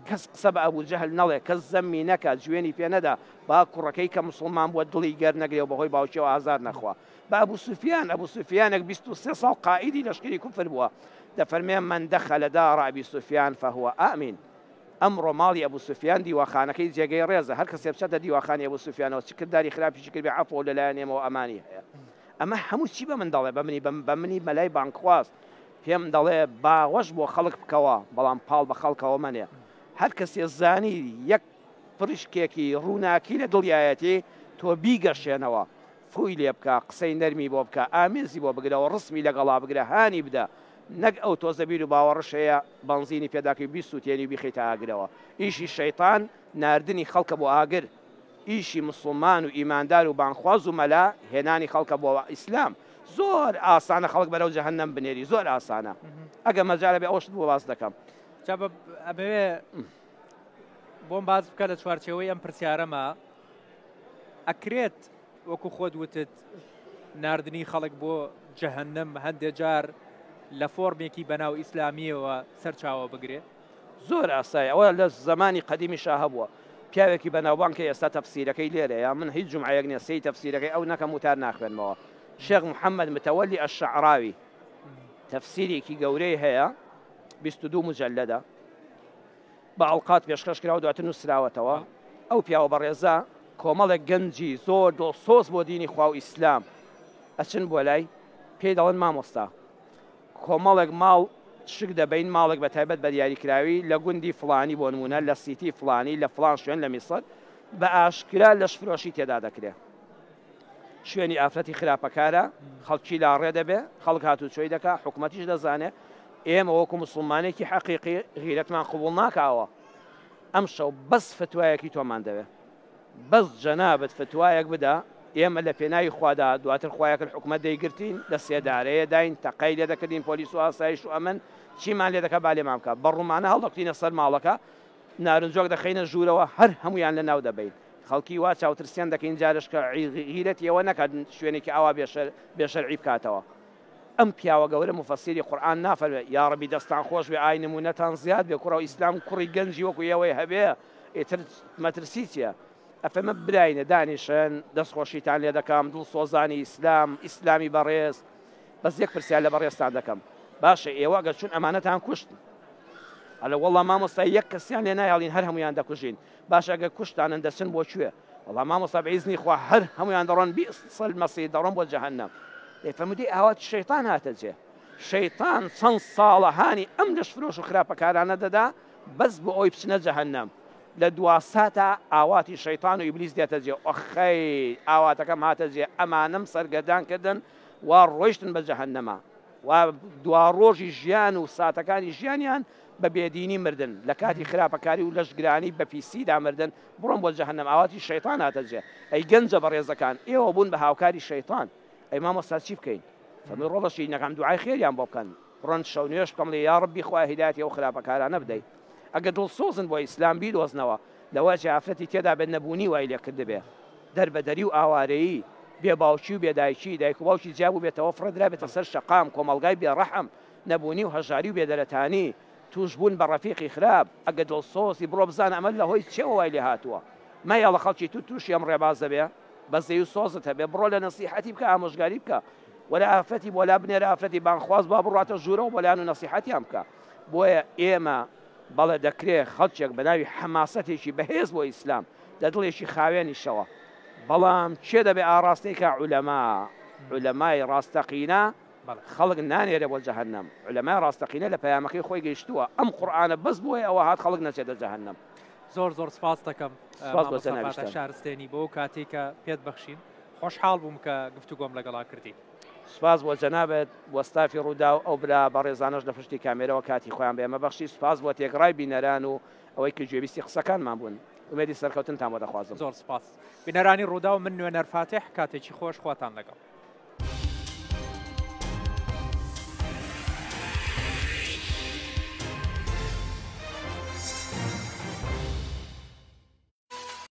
کەس قسە بە ئەبوو جەهل نەڵێ، کەس زەممی نەکات، جوێنی پێ نەدا، با کوڕەکەی کە مسلمان بووە دڵی گەر نەگرێ و بەهۆی باوچەوە ئازار نەخوا. بە ئەبوو سوفیان، ئەبوو سوفیانێک 23 ساڵ قائیدی لەشکری کوفر بووە، دەفەرمێ من دەخەلە دارە ئەبی سوفیان فەهوە ئامین. ئەمڕۆ ماڵی ئەبوو سوفیان دیواخانەکەی جێگەی ڕێزە، هەر کەسێ بچێتە دیواخانی ئەبوو سوفیانەوە چ کردداری خراپی کرد بێ عەفۆ لەلایەن ئێمەوە ئەمانی هەیە. ئەمە هەموو چی بە من دەڵێ، بە منی مەلای بانکخواست پێم دەڵێ باوەش بۆ خەڵک بکەوە، بەڵام پاڵ بە خەڵکەوە منێ. هەر کەسێ زانی یەک پرشکێکی ڕووناکی لە دڵیایەتی تۆ بیگەشێنەوە، فۆی لێ بکە، قسەی نەرمی بۆ بکە، ئامێزی بۆ بگرەوە، ڕسمی لەگەڵا بگرە، هانی بدە، نەک ئەو تۆزە بیر و باوەڕش هەیە بەنزینی پێداکەی بیسووتێنی و بیخیتە ئاگرەوە. ئیشی شەیطان ناردنی خەڵکە بۆ ئاگر، ئیشی مسلمان و ئیماندار و بانخواز و مەلا هێنانی خەڵکە بۆ ئیسلام. زۆر ئاسانە خەڵک بەرەو جەهەنەم بنێری، زۆر ئاسانە. ئەگە مەجالە بێ ئەوشت بۆ باس دەکەم. ئەبێ بۆم باز بکە لە چوارچێوەی ئەم پرسیارەمە، ئەکرێت وەکو خۆت وتت ناردنی خەڵک بۆ جەهەنەم هەندێک جار لە فۆرمێکی بەناو ئیسلامیەوە سەرچاوە بگرێت؟ زۆر ئاسایە، ئەوە لە زمانی قەدیمیشا هەبووە. پیاوێکی بەناوبانکە ئێستا تەفسیرەکەی لێرەیە، من هیچ جومعەیەک نییە سەی تەفسیرەکەی ئەو نەکەم وتار ناخوێنمەوە. شێخ محەممەد متەوەلی ئەشعراوی تەفسیرێکی گەورەی هەیە 22 مجەلەدە، بە ئەڵقات پێشکەش کرا و دواتر نووسراوەتەوە. ئەو پیاوە بەڕێزە کۆمەڵێک گەنجی زۆر دڵسۆز بۆ دینی خوا و ئیسلام ئەچن بۆ لای، پێی دەڵێن مامۆستا کۆمەڵێک ماڵ شک دەبین، ماڵێک بە تایبەت بە دیاریکراوی لە گوندی فڵانی بۆ نمونە لە سیتی فڵانی لە فڵان شوێن لە میسر بە ئاشکرا لەش فرۆشی تێدا دەکرێت، شوێنی ئافرەتی خراپەکارە، خەڵکی لا ڕێ دەبێ، خەڵک هاتوچۆی دەکا، حکومەتیش دەزانێ، ئێمە وەکو مسلمانێکی حەقیقی غیرەتمان قبوڵ ناکاوە ئەم شەو بەس فتوایەکی تۆمان دەوێت بەس جەنابەت فتوایەک بدە ئێمە لە پێناوی خوادا دواتر خوایەکە حکومەت دەیگرتین لە سێدارەیە داین تەقەی لێ دەکردین پۆلیس و ئاسایش و ئەمن چیمان لێ دەکە با لێمان بکە بەڕوومانە هەڵدەکتینە سەر ماڵەکە نارنجۆک دەخینە ژوورەوە هەر هەمویان لە ناو دەبین خەڵکی وا چاوترسیان دەکەین جارش کە غیرەتیەوە نەکات شوێنێکی ئاوا بێشەرعی بکاتەوە ئەم پیاوە گەورە مفەسیری قورئان نافەرمێ یا ڕەبی دەستان خۆش بێ ئای نمونەتان زیاد بێ کوڕە و ئیسلام کوڕی گەنجی وەکو ئێوەی هەبێ ئێتر مەترسی چییە ئەفەمە براینە دانیشن دەستخۆشیتان لێ دەکەم دڵسۆزانی ئیسلام ئیسلامی بەڕێز بەس یەک پرسیار لە بەڕێزتان دەکەم باشە ئێوە گە چون ئەمانەتان کوشتن ئەلە وەڵڵا مامۆستا یەک کەسیان لێ نایاڵین هەر هەمویان دەکوژین باشە ئەگە کوشتانن دەچن بۆ کوێ وەڵڵا مامۆستا بەئیزنی خوا هەر هەمویان دەڕۆن 20 سەل مەسیح دەڕۆن بۆ جەهەنەم دەیفەرمودی ئاواتی شەیطان هاتەجێ شەیطان چەند ساڵە هانی ئەم دەشفرۆش و خراپەکارانە دەدا بەس بۆ ئەوی بچنە جەهەنەم لە دواساتە ئاواتی شەیطان و ئیبلیس دێتە جێ ئۆخەی ئاواتەکەم هاتە جێ ئەمانم سەرگەردان کردن وا ڕۆیشتن بە جەهەنەمە و دوا ڕۆژی ژیان و ساتەکانی ژیانیان بە بێدینی مردن لە کاتی خراپەکاری و لەشگرانی بە پیسیدا مردن بڕۆن بۆ جەهەنەم ئاواتی شەیطان هاتە جێ ئەی گەنجە بەڕێزەکان ئێوە بوون بە هاوکاری شەیطان ئەی مامۆستا چی بکەین فەرمووی ڕۆڵەشی نەکەم دوعای خێریان بۆ بکەن ڕۆن شەو نوێژ بکەم لێ یا ڕەبی خوا هیدایەتی ئەو خراپەکارانە بدەیت ئەگە دڵسۆزن بۆ ئیسلام بیدۆزنەوە لەوەی ئافرەتی تێدا بێت نەبوونی وای لێ کرد بێ دەربەدەری و ئاوارەیی بێ باوکی و بێدایکی دایک و باوکی جیاب و بێتەوە فرەدرا بێتە سەر شەقام کۆمەڵگای بێڕەحم نەبوونی و هەژاری و بێدەرەتانی توش بوون بە ڕەفیقی خراپ ئەگە دڵسۆزی بڕۆ بزانە ئەمە لە هۆی چێوە وای لێ هاتووە مایاڵە خەڵکی تووشی ئەم ڕێباز دەبێ بەزەی و سۆزت هەبێ بڕۆ لە نەسیحەتی بکە ئامۆژگاری بکە ولا ئافرەتی بۆ لا بنێرە ئافرەتی بانخواز با بڕاتە ژوورە و بەلایەن و نەسیحەتیان بکە بۆیە ئێمە بەڵێ دەکرێت خەڵکێک بە ناوی حەماسەتێکی بەهێز بۆ ئیسلام لە دڵێکی خاوێنیشەوە بەڵام چێ دەبێ ئاڕاستەی کە عولەمای ڕاستەقینە خەڵک نانێرە بۆ جەهەنەم عولەمای ڕاستەقینە لە پەیامەکەی خۆی گەیشتووە ئەم قورئانە بەس بۆیە ئەوە هات خەڵک نەچێتە جەهەنەم زۆر زۆر سپاس دەکەم شارستێنی بۆ کاتێک کە پێت بەخشین خۆشحاڵ بووم کە گفتوگۆم لەگەڵا کردی سپاس بۆ جەنابەت وەستافی ڕوودا و ئەو برا بە ڕێزانەش لە پشتی کامێرەوە کاتی خۆیان بێمە بەخشی سپاس بۆ تێکڕای بینەران و ئەوەی کە گوێبیستی قسەکانمان بوون ومێدی سەرکەوتنتان بۆ دەخوازم زۆر سپاس بینەرانی ڕوودا و من نوێنەر فاتح کاتێکی خۆش خواتان لەگەڵ